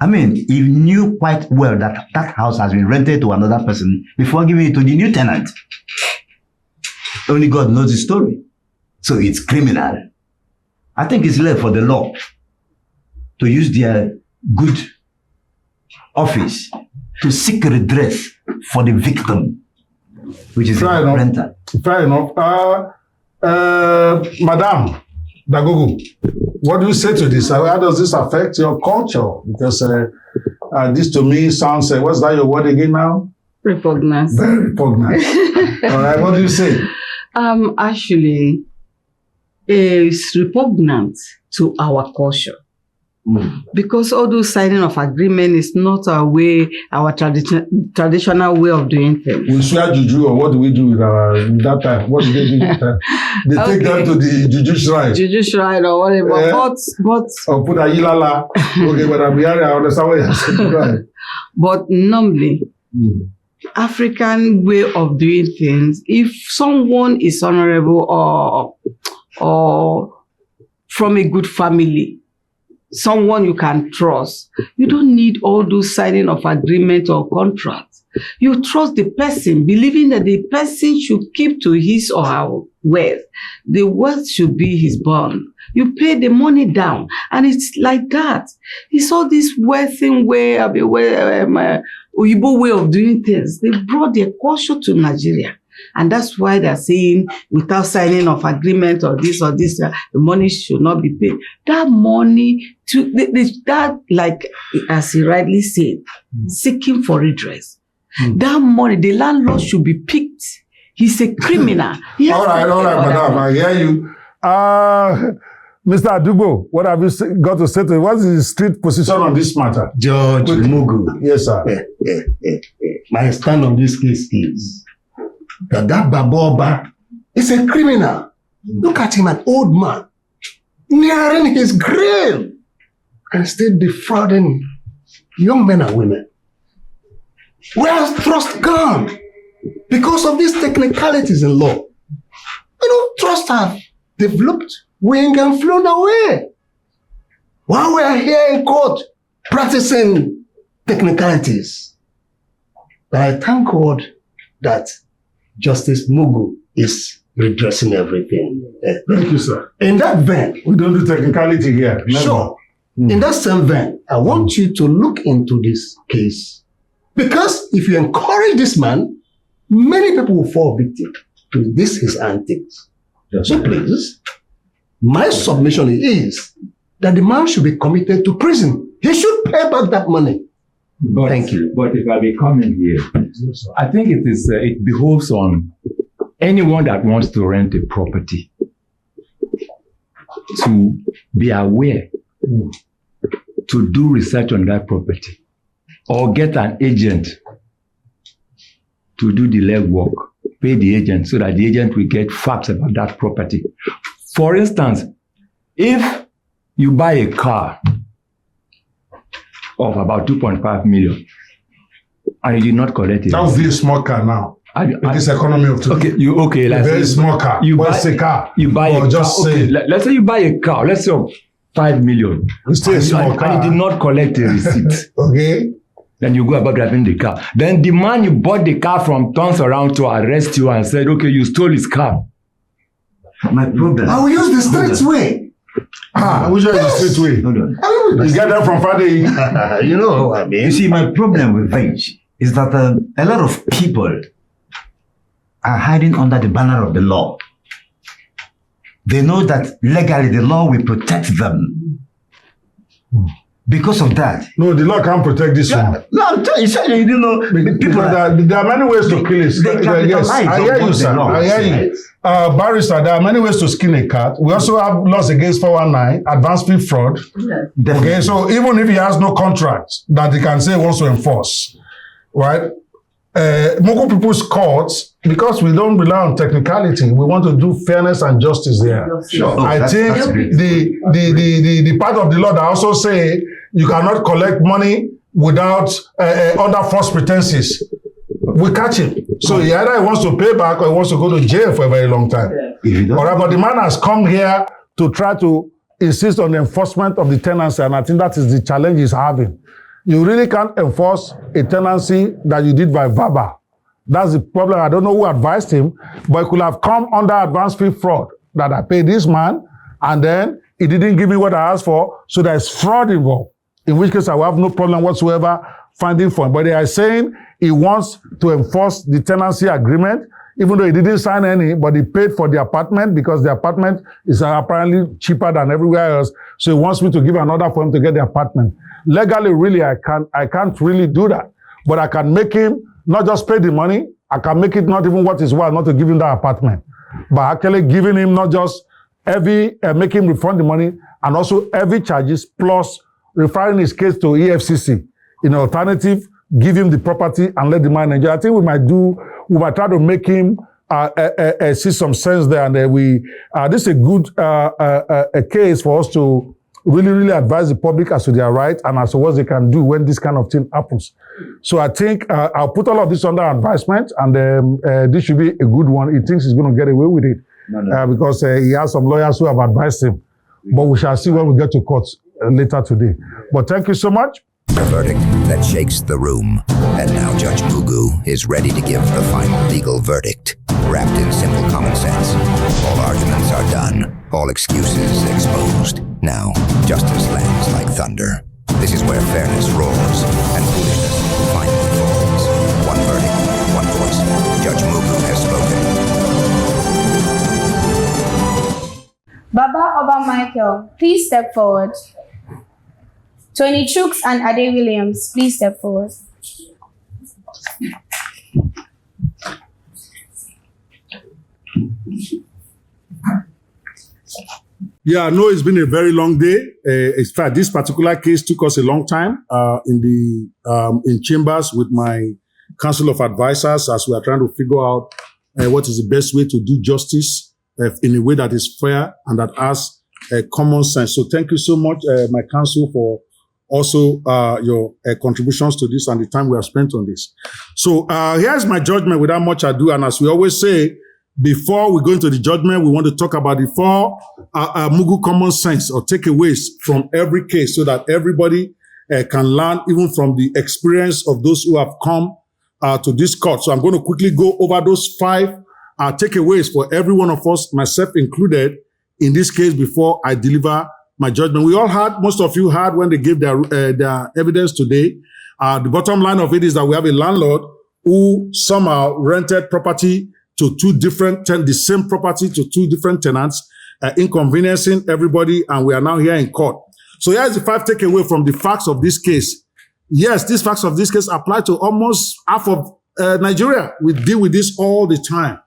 I mean, he knew quite well that that house has been rented to another person before giving it to the new tenant. Only God knows the story. So it's criminal. I think it's left for the law to use their good office to seek redress for the victim, which is the renter. Fair enough. Madam Dagogo, what do you say to this? How does this affect your culture? Because this to me sounds, what's that your word again now? Repugnance. Very repugnant. All right, what do you say? Actually, it's repugnant to our culture. Because all those signing of agreement is not our way, our traditional way of doing things. We swear juju, or what do we do with that time? What do they do that time? They take them to the juju shrine. Juju shrine or whatever. But or put a yilala. Okay, but I'm hearing, I understand what you're saying. Right. But normally, African way of doing things, if someone is honorable or from a good family, someone you can trust, you don't need all those signing of agreement or contracts. You trust the person, believing that the person should keep to his or her wealth. The wealth should be his bond. You pay the money down, and it's like that. It's all this wealthy way, Oyibo way of doing things. They brought their culture to Nigeria. And that's why they're saying without signing of agreement or this, the money should not be paid. That money, that like as he rightly said, seeking for redress. That money, the landlord should be picked. He's a criminal. All right, madam, I hear you. Mr. Adubo, what have you got to say to you? What is the street position on this matter? Judge Mugu. Yes, sir. My stand on this case is that Baboba is a criminal. Look at him, an old man, nearing his grave and still defrauding young men and women. Where's trust gone? Because of these technicalities in law. Trust have developed, wing and flown away. While we are here in court practicing technicalities. But I thank God that Justice Mugu is redressing everything. Thank you, sir. In that vein, we don't do technicality here. Never. Sure. In that same vein, I want you to look into this case. Because if you encourage this man, many people will fall victim to this his antics. So please, my submission is that the man should be committed to prison. He should pay back that money. Thank you. But if I be coming here, I think it behoves on anyone that wants to rent a property to be aware, to do research on that property, or get an agent to do the legwork, pay the agent so that the agent will get facts about that property. For instance, if you buy a car of about 2.5 million and you did not collect it. That would be a small car now. In this economy of today. Like a very small car. What's a car? You buy or a just car. say, Let's say you buy a car. Let's say of 5 million. It's still a small car. And you did not collect a receipt. Okay. Then you go about driving the car. Then the man you bought the car from turns around to arrest you and said, okay, you stole his car. My problem. I will use the straight way. Which one is the straight way? Hold on. You get that from Friday. You know what I mean? You see, my problem with Venge is that a lot of people are hiding under the banner of the law. They know that legally the law will protect them. Because of that. No, the law can't protect this one. No, I'm telling you, you know, people there are many ways to kill it. Yes, I hear you, sir. I hear you. Barrister, there are many ways to skin a cat. We also have laws against 419, advance fee fraud. Yeah. Okay, so even if he has no contract that he can say he wants to enforce, right? Mugu People's Courts, because we don't rely on technicality, we want to do fairness and justice there. Sure. I think the part of the law that also say you cannot collect money without under false pretenses. We catch him. So he either wants to pay back or he wants to go to jail for a very long time. All right, but the man has come here to try to insist on the enforcement of the tenancy, and I think that is the challenge he's having. You really can't enforce a tenancy that you did by verbal. That's the problem. I don't know who advised him, but it could have come under advance fee fraud that I paid this man, and then he didn't give me what I asked for, so there's fraud involved. In which case, I will have no problem whatsoever finding for him. But they are saying he wants to enforce the tenancy agreement, even though he didn't sign any, but he paid for the apartment because the apartment is apparently cheaper than everywhere else. So he wants me to give an order for him to get the apartment. Legally, really, I can't really do that. But I can make him not just pay the money, I can make it not even what is worth not to give him that apartment. But actually giving him not just make him refund the money, and also heavy charges, plus referring his case to EFCC. In alternative, give him the property and let the man enjoy. I think we might try to make him see some sense there. And this is a good a case for us to really advise the public as to their right and as to what they can do when this kind of thing happens. So I think I'll put all of this under advisement, and this should be a good one. He thinks he's going to get away with it because he has some lawyers who have advised him. But we shall see when we get to court later today. But thank you so much. A verdict that shakes the room. And now Judge Mugu is ready to give the final legal verdict, wrapped in simple common sense. All arguments are done, all excuses exposed. Now, justice lands like thunder. This is where fairness roars and foolishness finally falls. One verdict, one voice. Judge Mugu has spoken. Baba Oba Michael, please step forward. Tony Chooks and Ade Williams, please step forward. Yeah, I know it's been a very long day. In fact, this particular case took us a long time in chambers with my council of advisors as we are trying to figure out what is the best way to do justice in a way that is fair and that has common sense. So thank you so much, my council, for also your contributions to this and the time we have spent on this. So here's my judgment without much ado. And as we always say, before we go into the judgment, we want to talk about the four Mugu common sense or takeaways from every case so that everybody can learn even from the experience of those who have come to this court. So I'm going to quickly go over those five takeaways for every one of us, myself included, in this case before I deliver my judgment. We all heard, most of you heard when they gave their evidence today. The bottom line of it is that we have a landlord who somehow rented property to the same property to two different tenants, inconveniencing everybody, and we are now here in court. So here's the five takeaway from the facts of this case. Yes, these facts of this case apply to almost half of Nigeria. We deal with this all the time.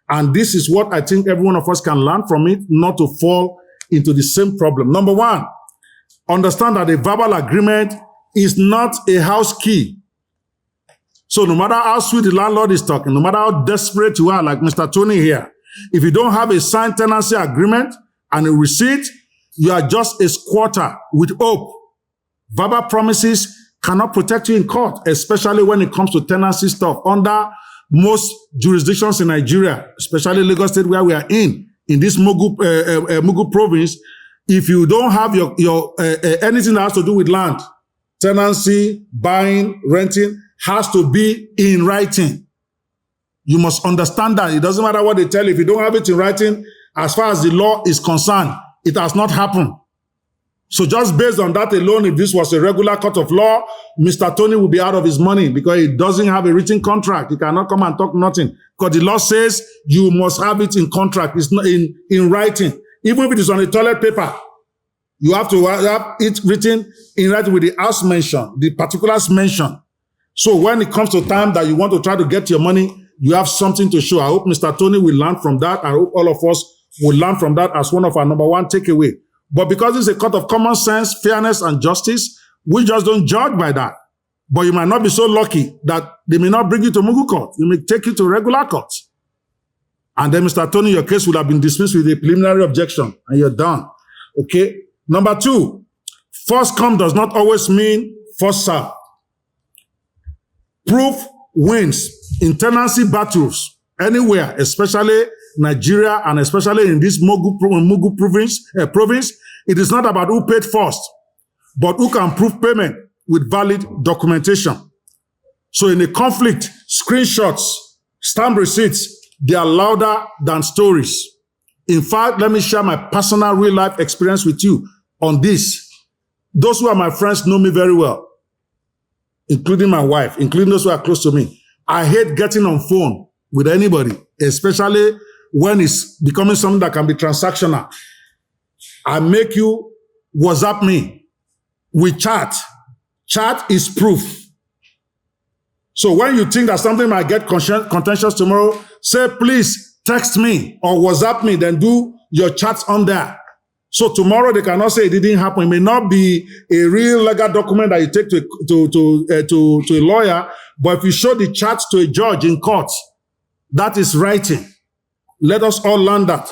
And this is what I think every one of us can learn from it, not to fall into the same problem. Number one, understand that a verbal agreement is not a house key. So no matter how sweet the landlord is talking, no matter how desperate you are, like Mr. Tony here, if you don't have a signed tenancy agreement and a receipt, you are just a squatter with hope. Verbal promises cannot protect you in court, especially when it comes to tenancy stuff. Under most jurisdictions in Nigeria, especially Lagos State where we are in this Mugu province, if you don't have your anything that has to do with land, tenancy, buying, renting, has to be in writing. You must understand that. It doesn't matter what they tell you. If you don't have it in writing, as far as the law is concerned, it has not happened. So just based on that alone, if this was a regular court of law, Mr. Tony will be out of his money because he doesn't have a written contract. He cannot come and talk nothing. Because the law says you must have it in contract. It's not in writing. Even if it is on a toilet paper, you have to have it written in writing with the house mention, the particulars mentioned. So when it comes to time that you want to try to get your money, you have something to show. I hope Mr. Tony will learn from that. I hope all of us will learn from that as one of our number one takeaway. But because it's a court of common sense, fairness, and justice, we just don't judge by that. But you might not be so lucky that they may not bring you to Mugu court. They may take you to regular court. And then, Mr. Tony, your case would have been dismissed with a preliminary objection, and you're done. Okay? Number two, first come does not always mean first serve. Proof wins in tenancy battles anywhere, especially Nigeria and especially in this Mugu province. It is not about who paid first, but who can prove payment with valid documentation. So in a conflict, screenshots, stamp receipts, they are louder than stories. In fact, let me share my personal real-life experience with you on this. Those who are my friends know me very well, including my wife, including those who are close to me. I hate getting on phone with anybody, especially when it's becoming something that can be transactional. I make you WhatsApp me. We chat. Chat is proof. So when you think that something might get contentious tomorrow, say, please text me or WhatsApp me, then do your chats on there. So tomorrow they cannot say it didn't happen. It may not be a real legal document that you take to a lawyer, but if you show the chat to a judge in court, that is writing. Let us all learn that.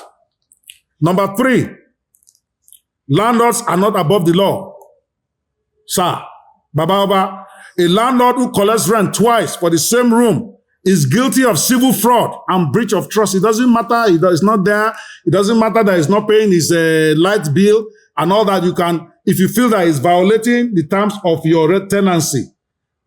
Number three, landlords are not above the law. Sir, Baba, a landlord who collects rent twice for the same room is guilty of civil fraud and breach of trust. It doesn't matter. It's not there. It doesn't matter that he's not paying his light bill and all that. You can, if you feel that he's violating the terms of your tenancy,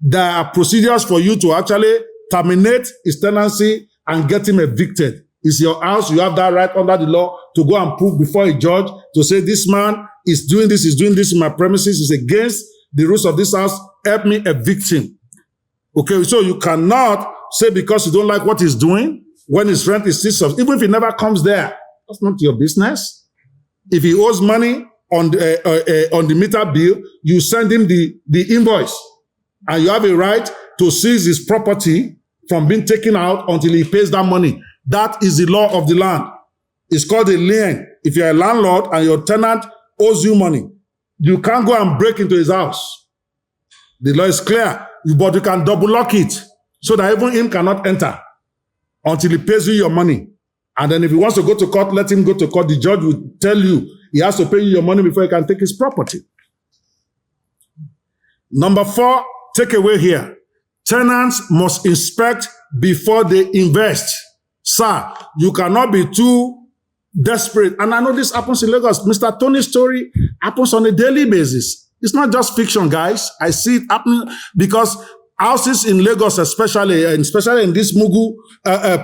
there are procedures for you to actually terminate his tenancy and get him evicted. It's your house. You have that right under the law to go and prove before a judge to say this man is doing this in my premises. It's against the rules of this house. Help me evict him. Okay, so you cannot say because you don't like what he's doing, when his rent is 6 months, even if he never comes there, that's not your business. If he owes money on the meter bill, you send him the invoice, and you have a right to seize his property from being taken out until he pays that money. That is the law of the land. It's called a lien. If you're a landlord and your tenant owes you money, you can't go and break into his house. The law is clear, but you can double lock it so that even him cannot enter until he pays you your money. And then if he wants to go to court, let him go to court. The judge will tell you he has to pay you your money before he can take his property. Number 4, takeaway here. Tenants must inspect before they invest. Sir, you cannot be too desperate. And I know this happens in Lagos. Mr. Tony's story happens on a daily basis. It's not just fiction, guys. I see it happening because houses in Lagos, especially in this Mugu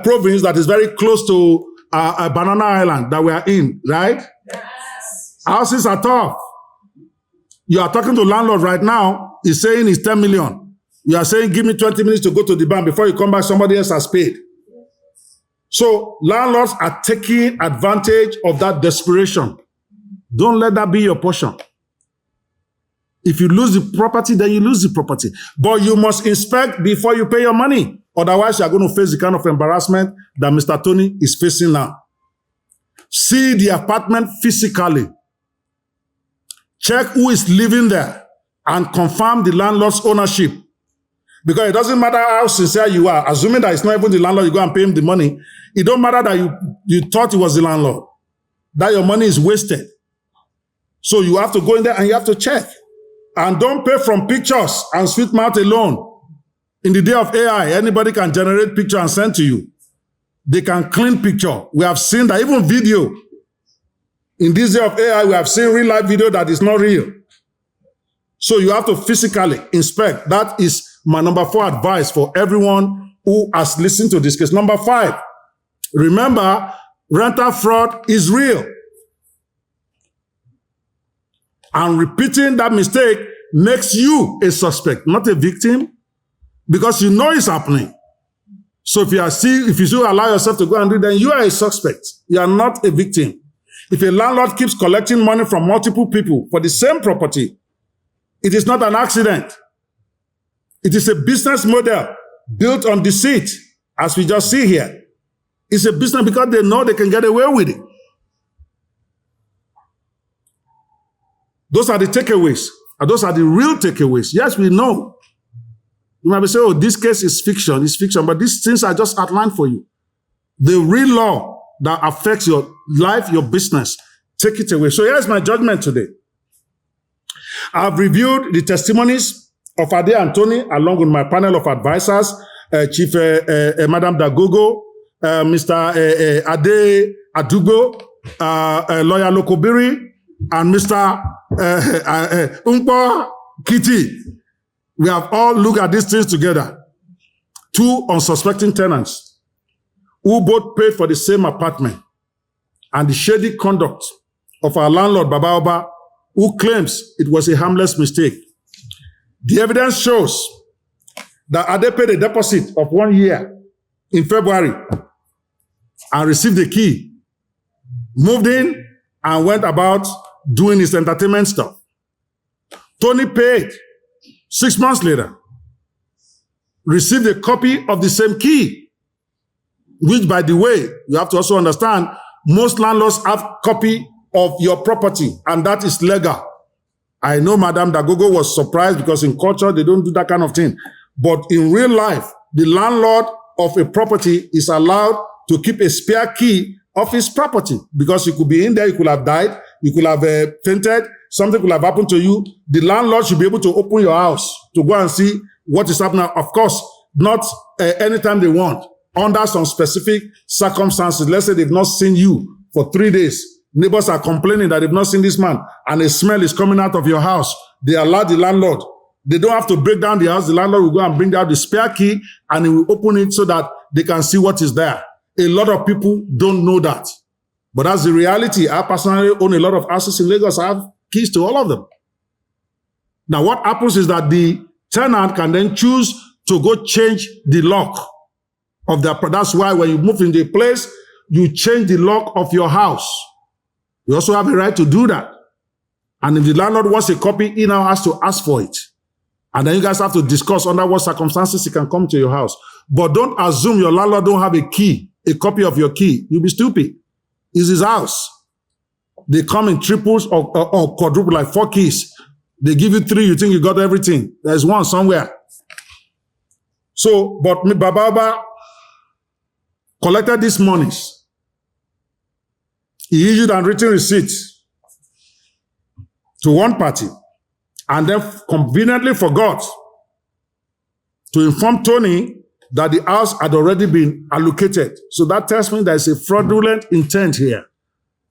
province that is very close to Banana Island that we are in, right? Yes. Houses are tough. You are talking to landlord right now. He's saying it's 10 million. You are saying, give me 20 minutes to go to the bank. Before you come back, somebody else has paid. So landlords are taking advantage of that desperation. Don't let that be your portion. If you lose the property, then you lose the property. But you must inspect before you pay your money. Otherwise, you are going to face the kind of embarrassment that Mr. Tony is facing now. See the apartment physically. Check who is living there and confirm the landlord's ownership. Because it doesn't matter how sincere you are, assuming that it's not even the landlord, you go and pay him the money. It don't matter that you thought it was the landlord. That your money is wasted. So you have to go in there and you have to check. And don't pay from pictures and sweet mouth alone. In the day of AI, anybody can generate picture and send to you. They can clean picture. We have seen that even video. In this day of AI, we have seen real life video that is not real. So you have to physically inspect. That is my number 4 advice for everyone who has listened to this case. Number 5, remember, rental fraud is real. And repeating that mistake makes you a suspect, not a victim, because you know it's happening. So if you still allow yourself to go and do it, then you are a suspect. You are not a victim. If a landlord keeps collecting money from multiple people for the same property, it is not an accident. It is a business model built on deceit, as we just see here. It's a business because they know they can get away with it. Those are the takeaways. And those are the real takeaways. Yes, we know. You might be saying, oh, this case is fiction. It's fiction. But these things I just outlined for you. The real law that affects your life, your business, take it away. So here's my judgment today. I've reviewed the testimonies of Ade and Tony along with my panel of advisors, Chief Madam Dagogo, Mr. Ade Adugo, Lawyer Lokobiri, and Mr. Umpo Kitty. We have all looked at these things together. 2 unsuspecting tenants who both paid for the same apartment, and the shady conduct of our landlord, Baba Oba, who claims it was a harmless mistake. The evidence shows that Ade paid a deposit of 1 year in February and received the key, moved in, and went about doing his entertainment stuff. Tony paid 6 months later, received a copy of the same key, which, by the way, you have to also understand, most landlords have copy of your property, and that is legal. I know Madam Dagogo was surprised because in culture, they don't do that kind of thing. But in real life, the landlord of a property is allowed to keep a spare key of his property because you could be in there, you could have died, you could have fainted, something could have happened to you. The landlord should be able to open your house to go and see what is happening. Of course, not anytime they want, under some specific circumstances. Let's say they've not seen you for 3 days. Neighbors are complaining that they've not seen this man and a smell is coming out of your house. They allow the landlord. They don't have to break down the house. The landlord will go and bring out the spare key and he will open it so that they can see what is there. A lot of people don't know that. But that's the reality. I personally own a lot of houses in Lagos. I have keys to all of them. Now, what happens is that the tenant can then choose to go change the lock of their. That's why when you move into a place, you change the lock of your house. You also have a right to do that. And if the landlord wants a copy, he now has to ask for it. And then you guys have to discuss under what circumstances he can come to your house. But don't assume your landlord don't have a key, a copy of your key. You'll be stupid. It's his house. They come in triples or quadruple, like 4 keys. They give you 3, you think you got everything. There's one somewhere. So, but Baba collected these monies. He issued a written receipt to one party and then conveniently forgot to inform Tony that the house had already been allocated. So that tells me there's a fraudulent intent here.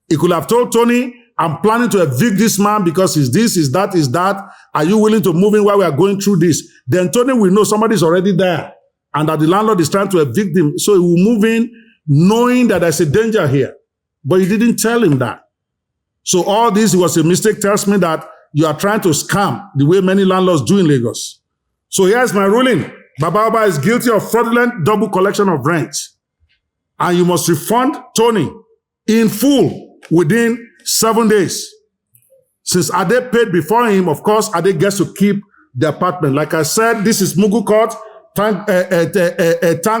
He could have told Tony, I'm planning to evict this man because he's this, is that, is that. Are you willing to move in while we are going through this? Then Tony will know somebody's already there and that the landlord is trying to evict him. So he will move in knowing that there's a danger here. But he didn't tell him that. So all this was a mistake, tells me that you are trying to scam the way many landlords do in Lagos. So here's my ruling. Baba Oba is guilty of fraudulent double collection of rent. And you must refund Tony in full within 7 days. Since Ade paid before him, of course, Ade gets to keep the apartment. Like I said, this is Mugu Court. thank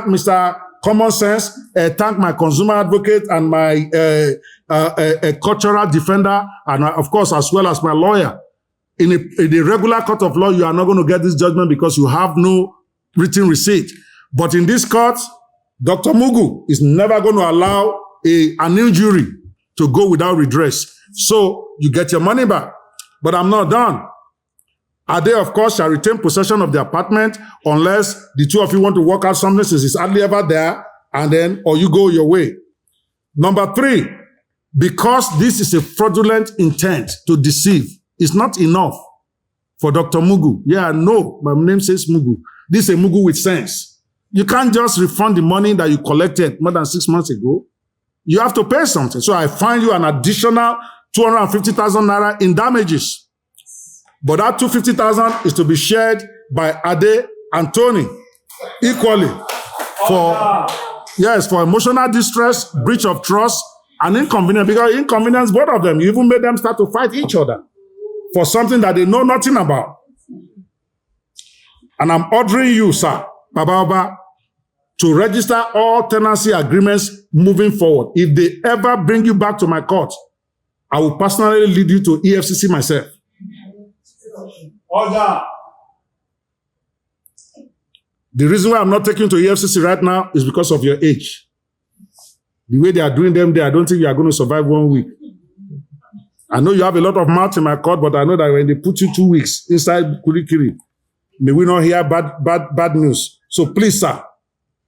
Mr. Common Sense, thank my consumer advocate and my cultural defender, and of course, as well as my lawyer. In a regular court of law, you are not going to get this judgment because you have no written receipt. But in this court, Dr. Mugu is never going to allow an injury to go without redress. So you get your money back. But I'm not done. Ade, of course, shall retain possession of the apartment unless the two of you want to work out something since it's hardly ever there, and then, or you go your way. Number 3, because this is a fraudulent intent to deceive, it's not enough for Dr. Mugu. Yeah, no, my name says Mugu. This is a Mugu with sense. You can't just refund the money that you collected more than 6 months ago. You have to pay something. So I find you an additional 250,000 naira in damages. But that 250,000 is to be shared by Ade and Tony equally for emotional distress, breach of trust, and inconvenience. Because inconvenience, both of them, you even made them start to fight each other for something that they know nothing about. And I'm ordering you, sir, Baba, to register all tenancy agreements moving forward. If they ever bring you back to my court, I will personally lead you to EFCC myself. Order. The reason why I'm not taking you to EFCC right now is because of your age. The way they are doing them there, I don't think you are going to survive 1 week. I know you have a lot of mouth in my court, but I know that when they put you 2 weeks inside Kurikiri, may we not hear bad news. So please, sir,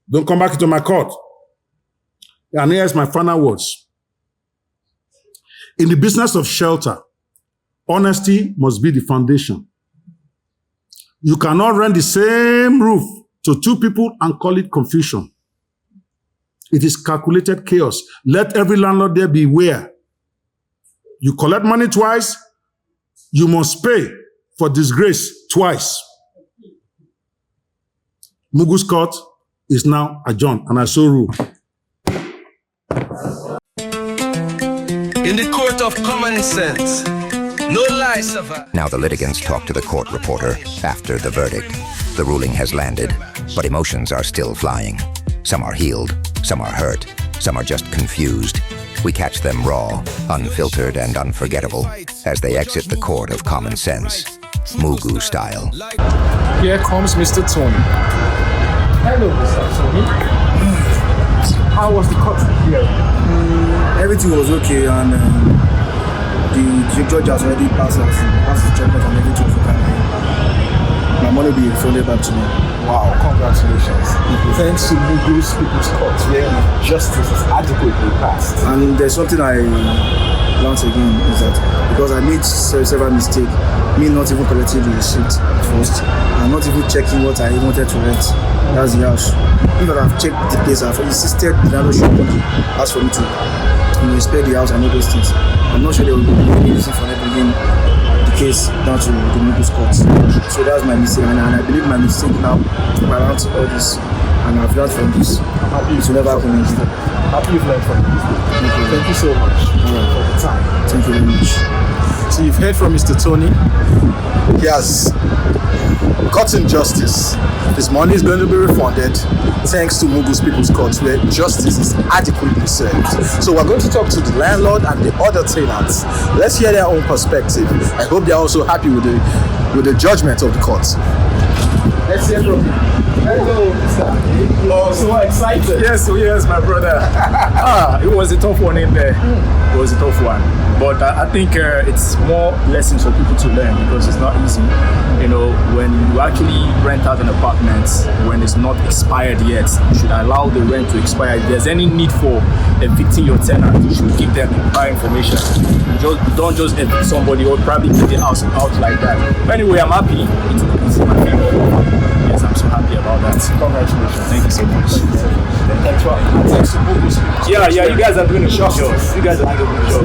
don't come back into my court. And here's my final words. In the business of shelter, honesty must be the foundation. You cannot rent the same roof to 2 people and call it confusion. It is calculated chaos. Let every landlord there beware. You collect money twice, you must pay for disgrace twice. Mugu's court is now adjourned, and I so rule. In the court of common sense, no lies survive. Now the litigants talk to the court reporter after the verdict. The ruling has landed, but emotions are still flying. Some are healed, some are hurt, some are just confused. We catch them raw, unfiltered, and unforgettable as they exit the court of common sense, Mugu style. Here comes Mr. Tony. Hello, Mr. Tony. How was the court here? Everything was okay, and the judge has already passed the judgment, and everything was okay. My money will be refunded back to me. Wow, congratulations. Thanks to Mugu's People's Court, where justice is adequately passed. And there's something I learned again, is that because I made several mistakes, me not even collecting the receipt first, and not even checking what I wanted to rent. That's the house. Even I've checked the place, I've insisted the landlord should ask for me to inspect the house and all those things. I'm not sure they will be any reason for not bringing the case down to the Mugu's court. So that's my mistake, and I believe my mistake now around all this, and I've learned from this. It will never happen again. Happy you've learned from this. Thank you so much for the time. Thank you very much. So you've heard from Mr. Tony. He has gotten justice. His money is going to be refunded thanks to Mugu's People's Court, where justice is adequately served. So we're going to talk to the landlord and the other tenants. Let's hear their own perspective. I hope they're also happy with the judgment of the court. Let's hear from you. Hello, sir. Oh, so excited. Yes, my brother. It was a tough one in there. It was a tough one. But I think it's more lessons for people to learn, because it's not easy. You know, when you actually rent out an apartment, when it's not expired yet, you should allow the rent to expire. If there's any need for evicting your tenant, you should give them prior information. Don't just evict somebody or probably get the house out like that. But anyway, I'm happy. It's my favorite. Yes, I'm so happy about that. Congratulations. Thank you so much. Thanks to Mugu's. Yeah, you guys are doing a good job. You guys are doing a good job.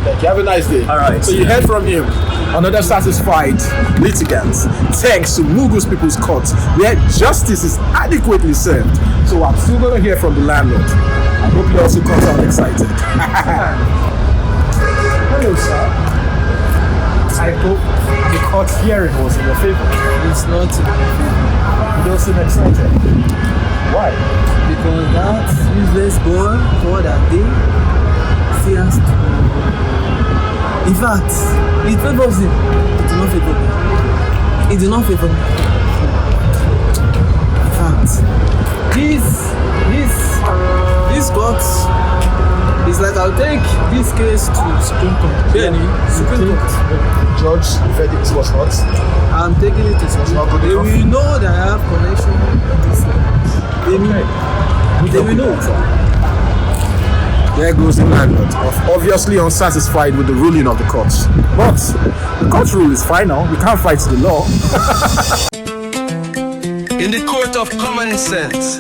Thank you. Have a nice day. All right. So you heard from him. Another satisfied litigants, thanks to Mugu's People's Court, where justice is adequately served. So I'm still going to hear from the landlord. I hope you also come out excited. Hello, sir. I hope the court hearing was in your favor. It's not. You don't seem excited. Why? Because that useless boy for that day fears to. In fact, it favors him. It did not favor me. It did not favor me. In fact, this court is like I'll take this case to Supreme Court. Supreme Court. Judge verdict was not. I'm taking it to Supreme Court. They will know that I have connection with this. They will know. There goes the landlord, obviously unsatisfied with the ruling of the court. But the court rule is final. We can't fight the law. In the court of common sense,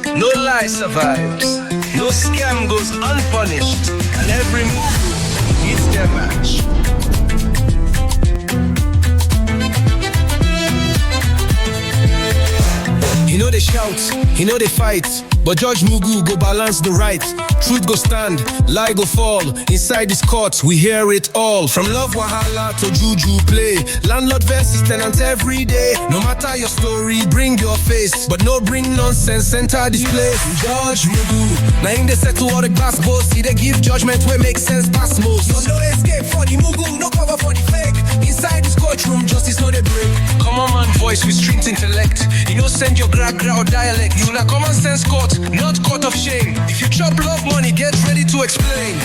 no lie survives, no scam goes unpunished, and every move hits their match. He know they shout, he know they fight, but Judge Mugu go balance the right. Truth go stand, lie go fall. Inside this court, we hear it all. From love Wahala to juju play. Landlord versus tenant every day. No matter your story, bring your face, but no bring nonsense, enter this place. Judge Mugu, now in the settle all the glass boss. He they give judgment where makes sense past most. No escape for the Mugu, no cover for the fake. Inside this courtroom, justice no they break. Common man voice with street intellect. You know send your gra or dialect. You na common sense court, not court of shame. If you chop love money, get ready to explain.